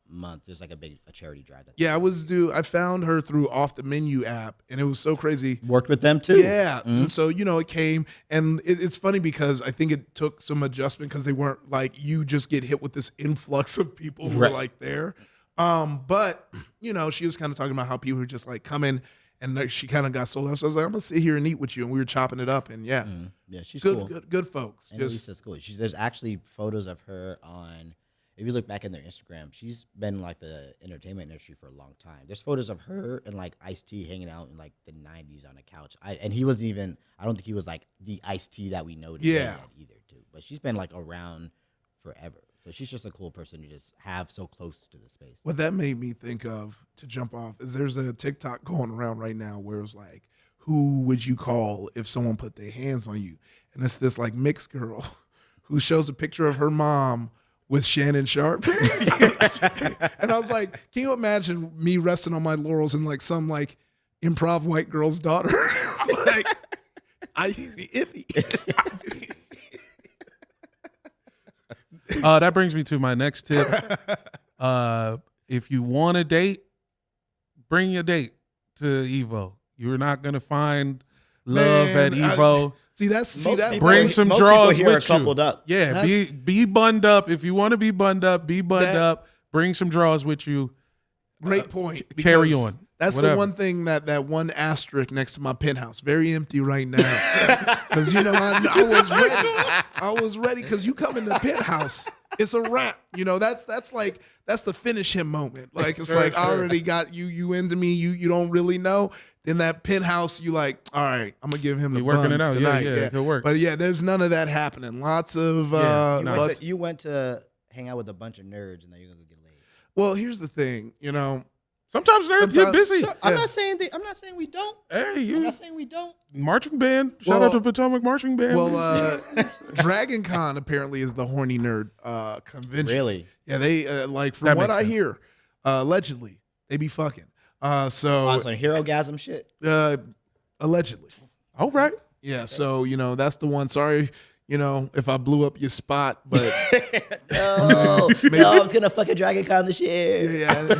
month. There's like a charity drive. Yeah, I found her through Off the Menu app, and it was so crazy. Worked with them too. Yeah, and so it came, and it's funny because I think it took some adjustment because they weren't like you just get hit with this influx of people who were like there. But she was kind of talking about how people were just like coming, and she kind of got sold out. So I was like, I'm gonna sit here and eat with you, and we were chopping it up, and yeah, she's good, cool. good folks. And Lisa's cool. There's actually photos of her on. If you look back in their Instagram, she's been like the entertainment industry for a long time. There's photos of her and like Ice-T hanging out in like the 90s on a couch. And he wasn't even, I don't think he was like the Ice-T that we know today yet either, too. But she's been like around forever. So she's just a cool person to just have so close to the space. What that made me think of to jump off is there's a TikTok going around right now where it's like, who would you call if someone put their hands on you? And it's this like mixed girl who shows a picture of her mom with Shannon Sharp. And I was like, can you imagine me resting on my laurels and like some like improv white girl's daughter? Like, iffy. That brings me to my next tip. If you want a date, bring your date to EVO. You're not gonna find love at EVO. Bring some most draws people here with are you. coupled up. Yeah, be bunned up. If you want to be bunned up, be bunned up. Bring some draws with you. Great point. Carry because on. That's Whatever. the one thing that one asterisk next to my penthouse, very empty right now. Because I was ready. I was ready because you come in the penthouse, it's a wrap. That's the finish him moment. Like it's like I already got you into me. You don't really know. In that penthouse, you like, all right, I'm gonna give him the working it buns out. tonight. Yeah, it could work. But yeah, there's none of that happening. Lots of You went to hang out with a bunch of nerds, and then you're gonna go get laid. Well, here's the thing, Sometimes they're busy. So, I'm not saying we don't. Hey, I'm not saying we don't. marching band. Shout out to Potomac Marching Band. Well, Dragon Con apparently is the horny nerd convention. Really? Yeah, they like from That what makes I sense. hear, allegedly they be fucking. On some hero-gasm shit. Allegedly. all right. Yeah, so that's the one. Sorry, if I blew up your spot, but No, I was gonna fucking Dragon Con this year. yeah.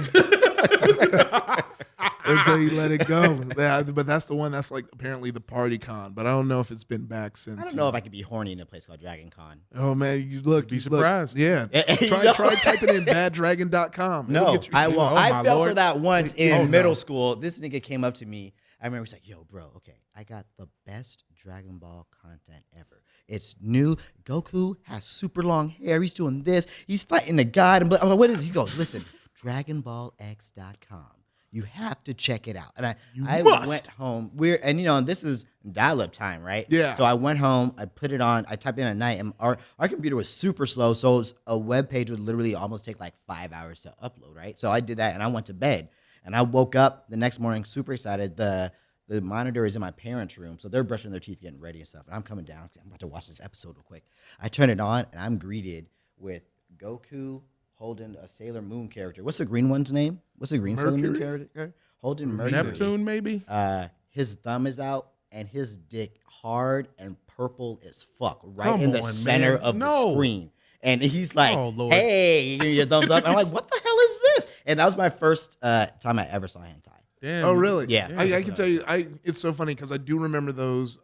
And so you let it go. But that's the one that's like apparently the party con. But I don't know if it's been back since. I don't know if I could be horny in a place called Dragon Con. Oh man, you look. Be you surprised. Look, yeah. Try typing in baddragon.com. No, I won't. Oh, I my fell Lord. for that once in no. middle school. This nigga came up to me. I remember he's like, yo, bro, okay, I got the best Dragon Ball content ever. It's new. Goku has super long hair. He's doing this. He's fighting a god. I'm like, what is he? He goes, listen, DragonBallX.com. You have to check it out. And I must. went home. And this is dial-up time, right? Yeah. So I went home. I put it on. I typed in at night, and our computer was super slow. So a web page would literally almost take like 5 hours to upload, right? So I did that, and I went to bed. And I woke up the next morning super excited. The monitor is in my parents' room, so they're brushing their teeth, getting ready and stuff. And I'm coming down because I'm about to watch this episode real quick. I turn it on, and I'm greeted with Goku holding a Sailor Moon character. What's the green one's name? What's the green Sailor Moon character? Holding Mercury. Neptune, maybe? His thumb is out and his dick hard and purple as fuck, right Come in the on, center man. of the No. screen. And he's like, Oh, Lord. hey, you give me your thumbs up. And I'm like, what the hell is this? And that was my first time I ever saw hentai. Damn. Oh, really? Yeah. I can tell you, it's so funny because I do remember those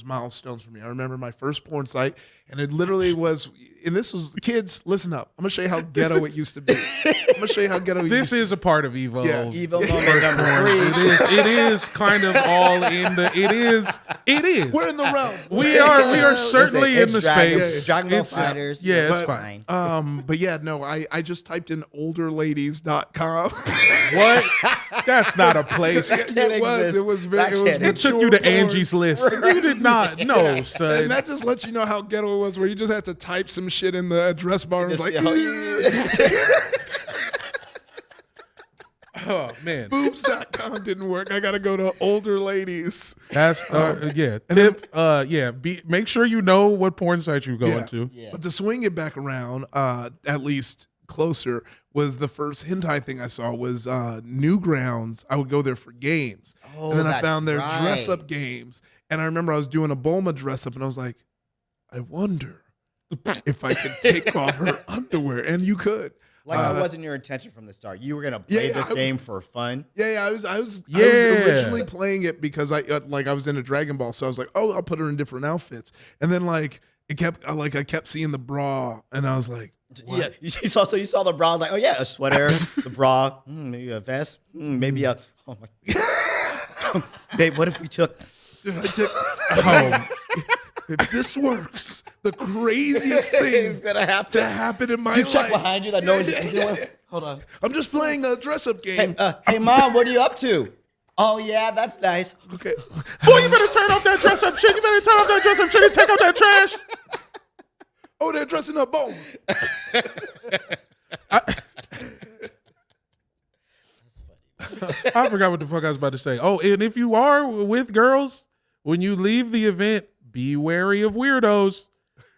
milestones for me. I remember my first porn site, and it literally was, and this was, kids, listen up. I'm going to show you how ghetto it used to be. I'm going to show you how ghetto it This is a part of EVO. Yeah. EVO moment number 3. It is kind of all in the. It is. We're in the realm. We are certainly in the space. Dragon Ball It's- Fighters. yeah, it's But, fine. but yeah, no, I just typed in olderladies.com. What? That's not a place. It was. It was very. That It was can't It took mature you to porn. Angie's List. You did not. No, son. And that just lets you know how ghetto it was, where you just had to type some shit in the address bar and it was like, Oh man, boobs.com didn't work. I got to go to older ladies. that's yeah. Tip, make sure you know what porn site you're going to. Yeah. But to swing it back around, at least closer, was the first hentai thing I saw was Newgrounds. I would go there for games. Oh, And then I that's found their right. dress up games. And I remember I was doing a Bulma dress up and I was like, I wonder if I could take off her underwear. And you could. Like that wasn't your intention from the start. You were gonna play this game for fun. Yeah, I was Yeah. originally playing it because I was in a Dragon Ball, so I was like, oh, I'll put her in different outfits, and then like I kept seeing the bra, and I was like, what? Yeah, you saw the bra, like, oh yeah, a sweater, the bra, maybe a vest, maybe a. Oh my, babe, what if we took? If this works, the craziest thing It's gonna happen. to happen in my You life. check behind you. That no one's. Hold on. I'm just playing a dress-up game. Hey, mom, what are you up to? Oh yeah, that's nice. Okay. Boy, you better turn off that dress up shit. You better turn off that dress up shit and take out that trash. Oh, they're dressing up bone. I forgot what the fuck I was about to say. Oh, and if you are with girls, when you leave the event, be wary of weirdos.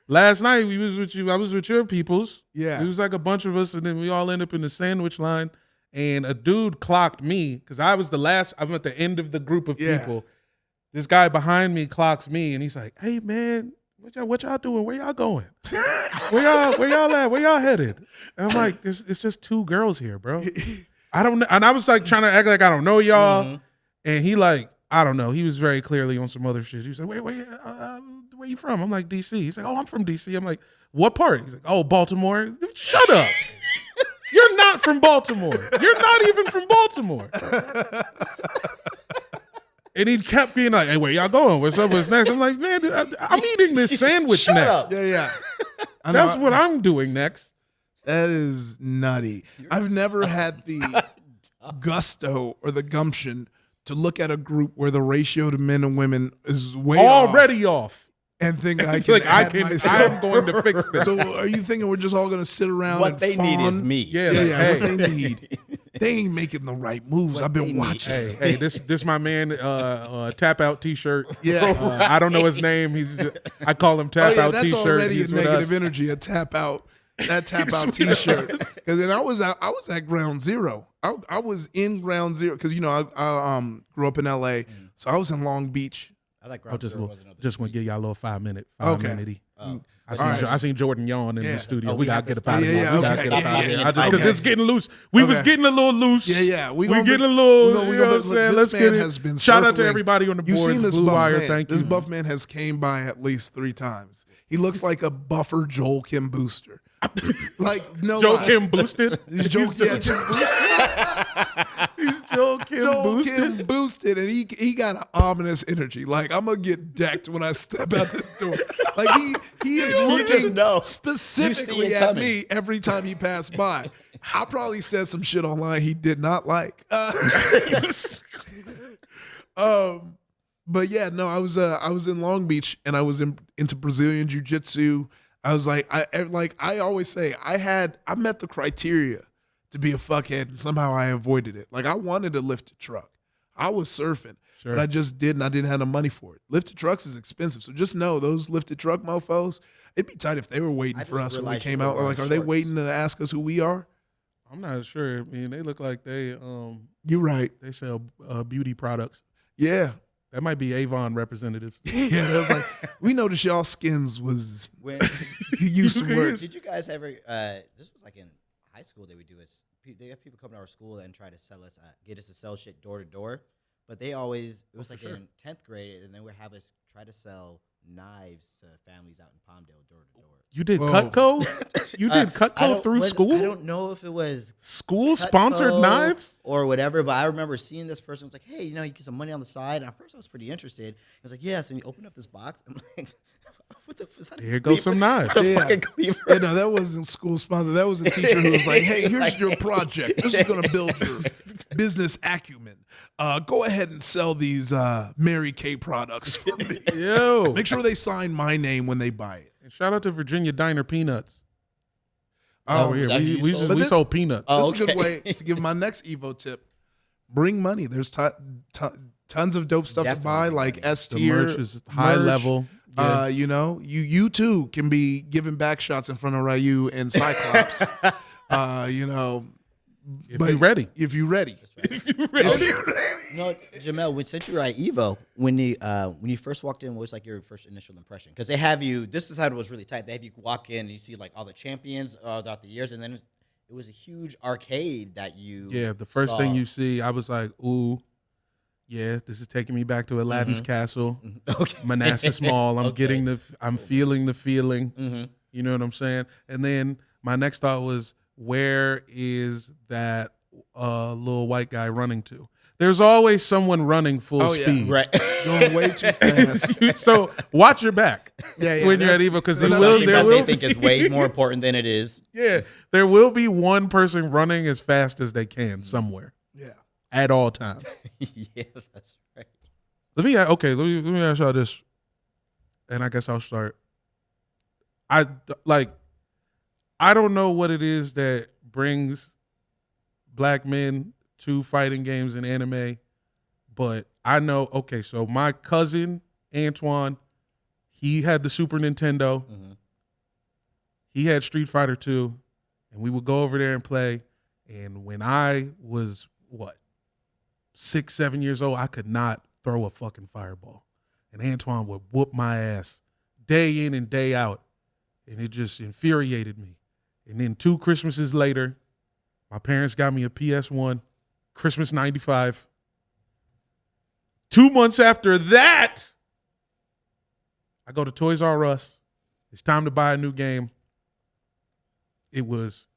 Last night we was with you. I was with your peoples. Yeah. It was like a bunch of us, and then we all end up in the sandwich line. And a dude clocked me because I was the last. I'm at the end of the group of Yeah. people. This guy behind me clocks me, and he's like, "Hey man, what y'all doing? Where y'all going? Where y'all at? Where y'all headed?" And I'm like, "It's just two girls here, bro. I don't know." And I was like trying to act like I don't know y'all. And he like, I don't know. He was very clearly on some other shit. He was like, where you from? I'm like, DC. He's like, oh, I'm from DC. I'm like, what part? He's like, oh, Baltimore. Shut up. You're not from Baltimore. You're not even from Baltimore. And he kept being like, hey, where y'all going? What's up? What's next? I'm like, man, I'm eating this sandwich Shut next. up. Yeah. That's what I'm doing next. That is nutty. I've never had the gusto or the gumption to look at a group where the ratio to men and women is way Already off. and think I can Like, add myself. I'm going to fix this. So are you thinking we're just all going to sit around What and they need is fawn? me. Yeah, Yeah, like, hey. what they need. They ain't making the right moves. What I've they been need. watching. Hey, this my man Tap Out T-shirt. Yeah. I don't know his name. I call him Oh Tap yeah, Out that's T-shirt. already He's a with negative us. energy. A tap out. That tap out T-shirt. Because then I was at ground zero. I was in ground zero because I grew up in L.A. So I was in Long Beach. I like Oh, just want to give y'all a little 5 minute. Okay. I seen Jordan yawn in Yeah. the studio. Oh, we we gotta have get to up out of stop. here. Yeah, We gotta okay. get up out of Yeah, here. yeah, Just because okay. it's getting loose. We was Okay. getting a little loose. Yeah. We gonna getting a be- little. we gonna- You know what I'm look, saying? this Let's man get it. has been Shout out to circling. everybody on the You've boards. seen this Blue buff Wire. man. Thank This you. buff man has came by at least 3 times. He looks like a buffer Joel Kim Booster. Like no Joe lie. Kim boosted. He's Joel, yeah, He's Joe Kim Joel boosted. Kim boosted, and he got an ominous energy. Like I'm gonna get decked when I step out this door. Like he is You just looking know. specifically You see it at coming. me every time he passed by. I probably said some shit online he did not like. But yeah, no, I was in Long Beach and I was into Brazilian jiu-jitsu. I was like I always say I met the criteria to be a fuckhead and somehow I avoided it. Like I wanted to lift a truck. I was surfing, Sure. but I just didn't. I didn't have the money for it. Lifted trucks is expensive. So just know those lifted truck mofos, It'd be tight if they were waiting I for just us when we realized came you out. were Or like, are wearing they shorts. waiting to ask us who we are? I'm not sure. I mean, they look like they You're right. sell beauty products. Yeah. That might be Avon representatives. Yeah, that was like, we noticed y'all skins was When, use some words. did you guys ever? This was like in high school. They would do it. They have people come to our school and try to sell us, get us to sell shit door to door. But they always, it was like sure. in 10th grade, and they would have us try to sell knives to families out in Palmdale door to door. You did Whoa. Cutco? You did Cutco through school? I don't know if it was School sponsored Cutco knives? or whatever, but I remember seeing this person was like, hey, you get some money on the side. And at first I was pretty interested. He was like, yes. And you open up this box. I'm like, what the f- is that? Here goes some knives. A Yeah. fucking cleaver. Yeah, no, that wasn't school sponsored. That was a teacher who was like, hey, It's here's like- your project. This is going to build your business acumen. Go ahead and sell these Mary Kay products for me. Yo. Make sure they sign my name when they buy it. And shout out to Virginia Diner Peanuts. Oh, yeah, is that who you sold? But we this- sold peanuts. Oh, This is a good okay. way to give my next Evo tip. Bring money. There's tons of dope stuff to Definitely buy, bring like money. S The tier. merch is high merch. level. Yeah. You too can be giving back shots in front of Ryu and Cyclops. if but you're ready. If you're ready. No, Jamel, since you were at EVO, when you first walked in, what was like your first initial impression? Because they have you. This is how it was really tight. They have you walk in and you see like all the champions throughout the years, and then it was a huge arcade that you. Yeah, the first thing saw. you see, I was like, ooh, yeah, this is taking me back to Aladdin's castle. Okay. Manassas Mall. I'm Okay. I'm feeling the feeling. Mm-hmm. You know what I'm saying? And then my next thought was, where is that little white guy running to? There's always someone running full Oh, yeah. speed. Right. Going way too fast. So watch your back Yeah, when you're at that's- Evo, because that's there will, Something there that will they think is way more important than it is. yeah, there will be one person running as fast as they can somewhere Yeah. at all times. Yeah, that's right. Let me ask y'all this, and I guess I'll start. I don't know what it is that brings black men to fighting games and anime, but I know. Okay, so my cousin Antoine, he had the Super Nintendo. Mhm. He had Street Fighter 2, and we would go over there and play. And when I was 6, 7 years old, I could not throw a fucking fireball. And Antoine would whoop my ass day in and day out. And it just infuriated me. And then 2 Christmases later, my parents got me a PS1, Christmas 95. 2 months after that, I go to Toys R Us. It's time to buy a new game. It was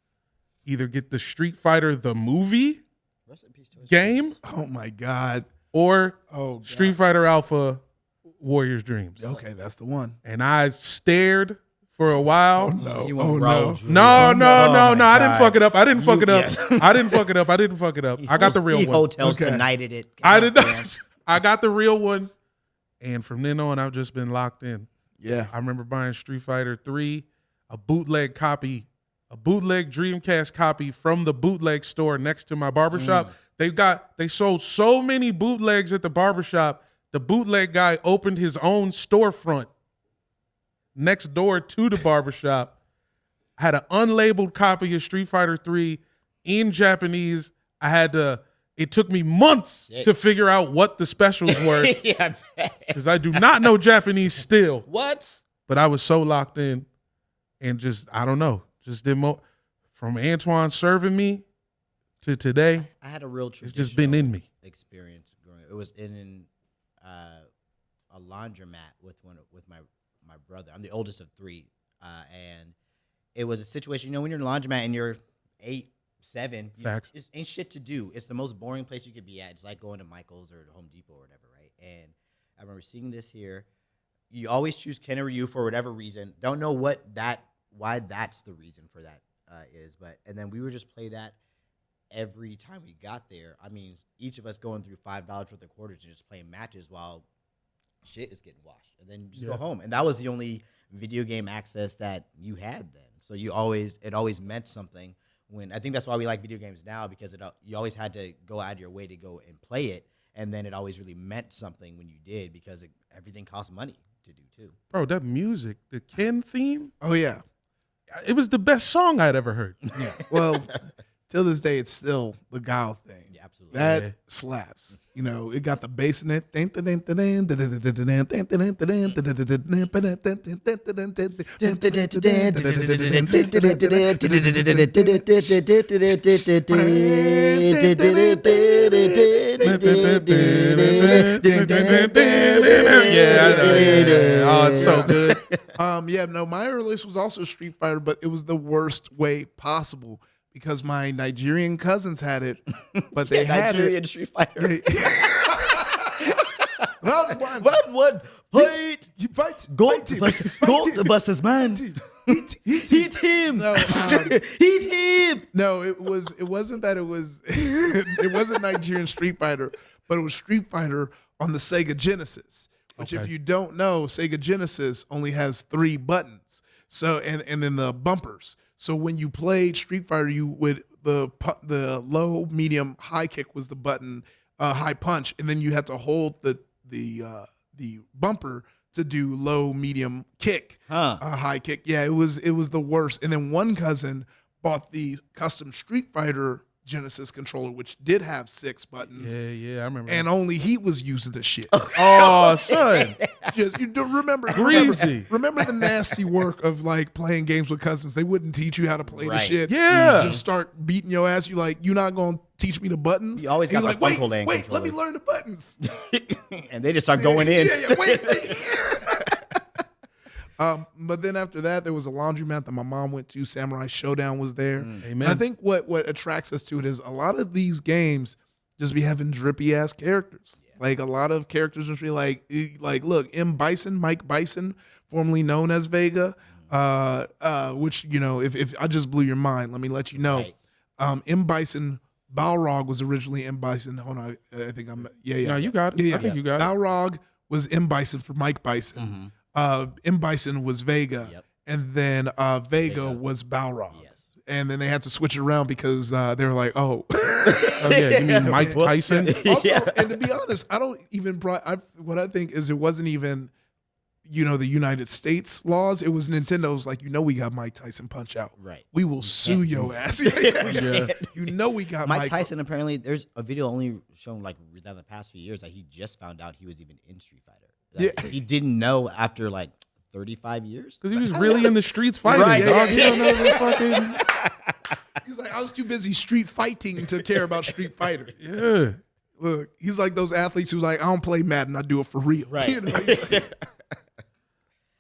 either get the Street Fighter the movie Rest in peace, Toys R Us. game Oh my God. or Oh God. Street Fighter Alpha Warrior's Dreams. Okay, that's the one. And I stared for a while. No. You want Oh Raul no. Julia. No, Oh, no. my I didn't God. fuck it up. I didn't fuck it up. Yeah. I didn't fuck it up. I got the real He one. hotels Okay. tonighted it. I did Goddamn. not. I got the real one. And from then on, I've just been locked in. Yeah. I remember buying Street Fighter 3, a bootleg Dreamcast copy from the bootleg store next to my barbershop. They sold so many bootlegs at the barbershop. The bootleg guy opened his own storefront next door to the barbershop. I had an unlabeled copy of Street Fighter 3 in Japanese. It took me months Sick. to figure out what the specials were Yeah, I bet. because I do not know Japanese still. What? But I was so locked in and just, I don't know, just from Antoine serving me to today, I had a real it's traditional just been in me. experience growing up. It was in a laundromat with my brother. I'm the oldest of 3, and it was a situation. When you're in a laundromat and you're 8, 7, Facts. it ain't shit to do. It's the most boring place you could be at. It's like going to Michael's or Home Depot or whatever, right? And I remember seeing this here. You always choose Ken or Ryu for whatever reason. Don't know why that's the reason for that is, and then we would just play that every time we got there. I mean, each of us going through $5 worth of quarters and just playing matches while shit is getting washed, and then you just go home. And that was the only video game access that you had then. So it always meant something. When I think that's why we like video games now, because you always had to go out of your way to go and play it, and then it always really meant something when you did, because everything cost money. to do too. Bro, that music, the Ken theme, Oh yeah. it was the best song I'd ever heard. Yeah. Well, till this day, it's still the Guile thing. Yeah, absolutely. That Yeah. slaps. You know, it got the bass in it. Yeah. Oh, it's so good. Yeah, no, my release was also Street Fighter, but it was the worst way possible because my Nigerian cousins had it, but they had Nigerian it. Street Fighter. Round one. Round one, fight. You fight. Gold Fight him. versus Fight gold him. versus man. Hit Hit him. No, Hit him. no, it wasn't that. It was it wasn't Nigerian Street Fighter, but it was Street Fighter on the Sega Genesis. Which, if you don't know, Sega Genesis only has 3 buttons. So and then the bumpers. So when you played Street Fighter, you would the low, medium, high kick was the button, high punch, and then you had to hold the bumper to do low, medium kick, high kick. Yeah, it was the worst. And then one cousin bought the custom Street Fighter Genesis controller, which did have 6 buttons. Yeah, I remember. And only he was using the shit. Oh, son. Just, you do remember Greasy. remember the nasty work of like playing games with cousins. They wouldn't teach you how to play the Right. shit. Yeah. You just start beating your ass. You like, you're not gonna teach me the buttons. You always And got you're the like, Funko Land wait, let me controller. learn the buttons. And they just start going in. Yeah, wait. But then after that, there was a laundromat that my mom went to. Samurai Showdown was there. Amen. And I think what attracts us to it is a lot of these games just be having drippy ass characters. Yeah. Like a lot of characters just be like look, M. Bison, Mike Bison, formerly known as Vega, which, you know, if I just blew your mind, let me let you know. Right. M. Bison, Balrog was originally M. Bison. Hold on, I think I'm No, you got it. Yeah, I think you got it. Balrog was M. Bison for Mike Bison. M. Bison was Vega, and then Vega was Balrog. Yes. And then they had to switch it around because they were like, oh. Oh, yeah, you mean Mike Tyson? Also, and to be honest, I don't even, what I think is it wasn't even, you know, the United States laws. It was Nintendo's like, you know, we got Mike Tyson Punch Out. Right. We will sue your ass. Yeah. You know we got Mike Tyson, apparently, there's a video only shown like within the past few years that he just found out he was even in Street Fighter. That he didn't know after like 35 years. Because he was really in the streets fighting, Right. dog. You don't know the fucking... He's like, I was too busy street fighting to care about Street Fighter. Yeah. Look, he's like those athletes who's like, I don't play Madden, I do it for real. Right. You know?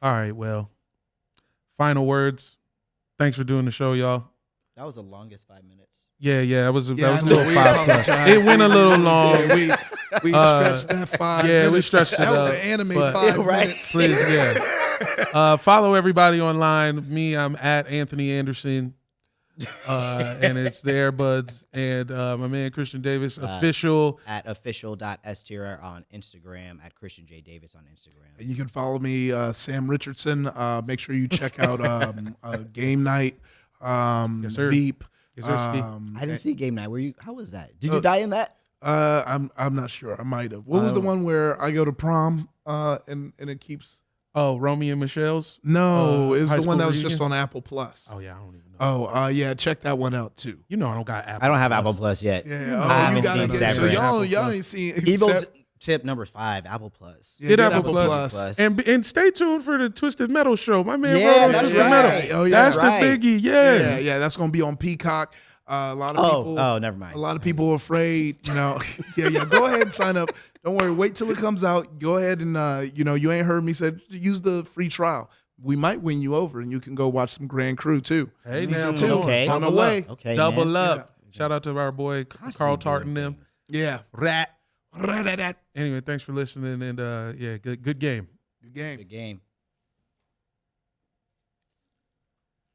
All right, well, final words. Thanks for doing the show, y'all. That was the longest 5 minutes. Yeah, that was a I little know, we 5 plus. apologize. It went a little long. Yeah, we stretched that 5 yeah, we minutes. stretched it That was out, an anime but- 5 Right. minutes. Please, yeah. Follow everybody online. Me, I'm at Anthony Anderson. And it's the Airbuds. And my man Christian Davis, official. At official.stier on Instagram, at Christian J. Davis on Instagram. You can follow me, Sam Richardson. Make sure you check out Game Night, Yes, sir. Veep. Yes, sir, Steve. I didn't see Game Night. How was that? Did you die in that? I'm not sure. I might have. What was the one where I go to prom and it keeps? Oh, Romy and Michelle's? No, it was High the one School that was Reunion? just on Apple Plus. Oh, yeah, I don't even know. Oh, yeah, check that one out too. You know I don't got Apple. I don't have Plus. Apple Plus yet. Yeah, I you haven't gotta seen get so Severance. y'all ain't seen Evo tip number 5, Apple Plus. Yeah, Get Apple Plus. And stay tuned for the Twisted Metal show. My man Yeah, wrote on that's Twisted right. Metal. Oh, yeah. That's Right. the biggie. Yeah. Yeah, that's gonna be on Peacock. A lot of people. Oh, never mind. A lot of people are afraid, you know. yeah. Go ahead and sign up. Don't worry. Wait till it comes out. Go ahead and you ain't heard me say use the free trial. We might win you over, and you can go watch some Grand Crew too. Hey, Season now, 2 okay. on the Double way. up. Okay, Double man. up. Shout out to our boy Carl Tartan them. Yeah, rat. Anyway, thanks for listening, and yeah, good game. Good game. Good game.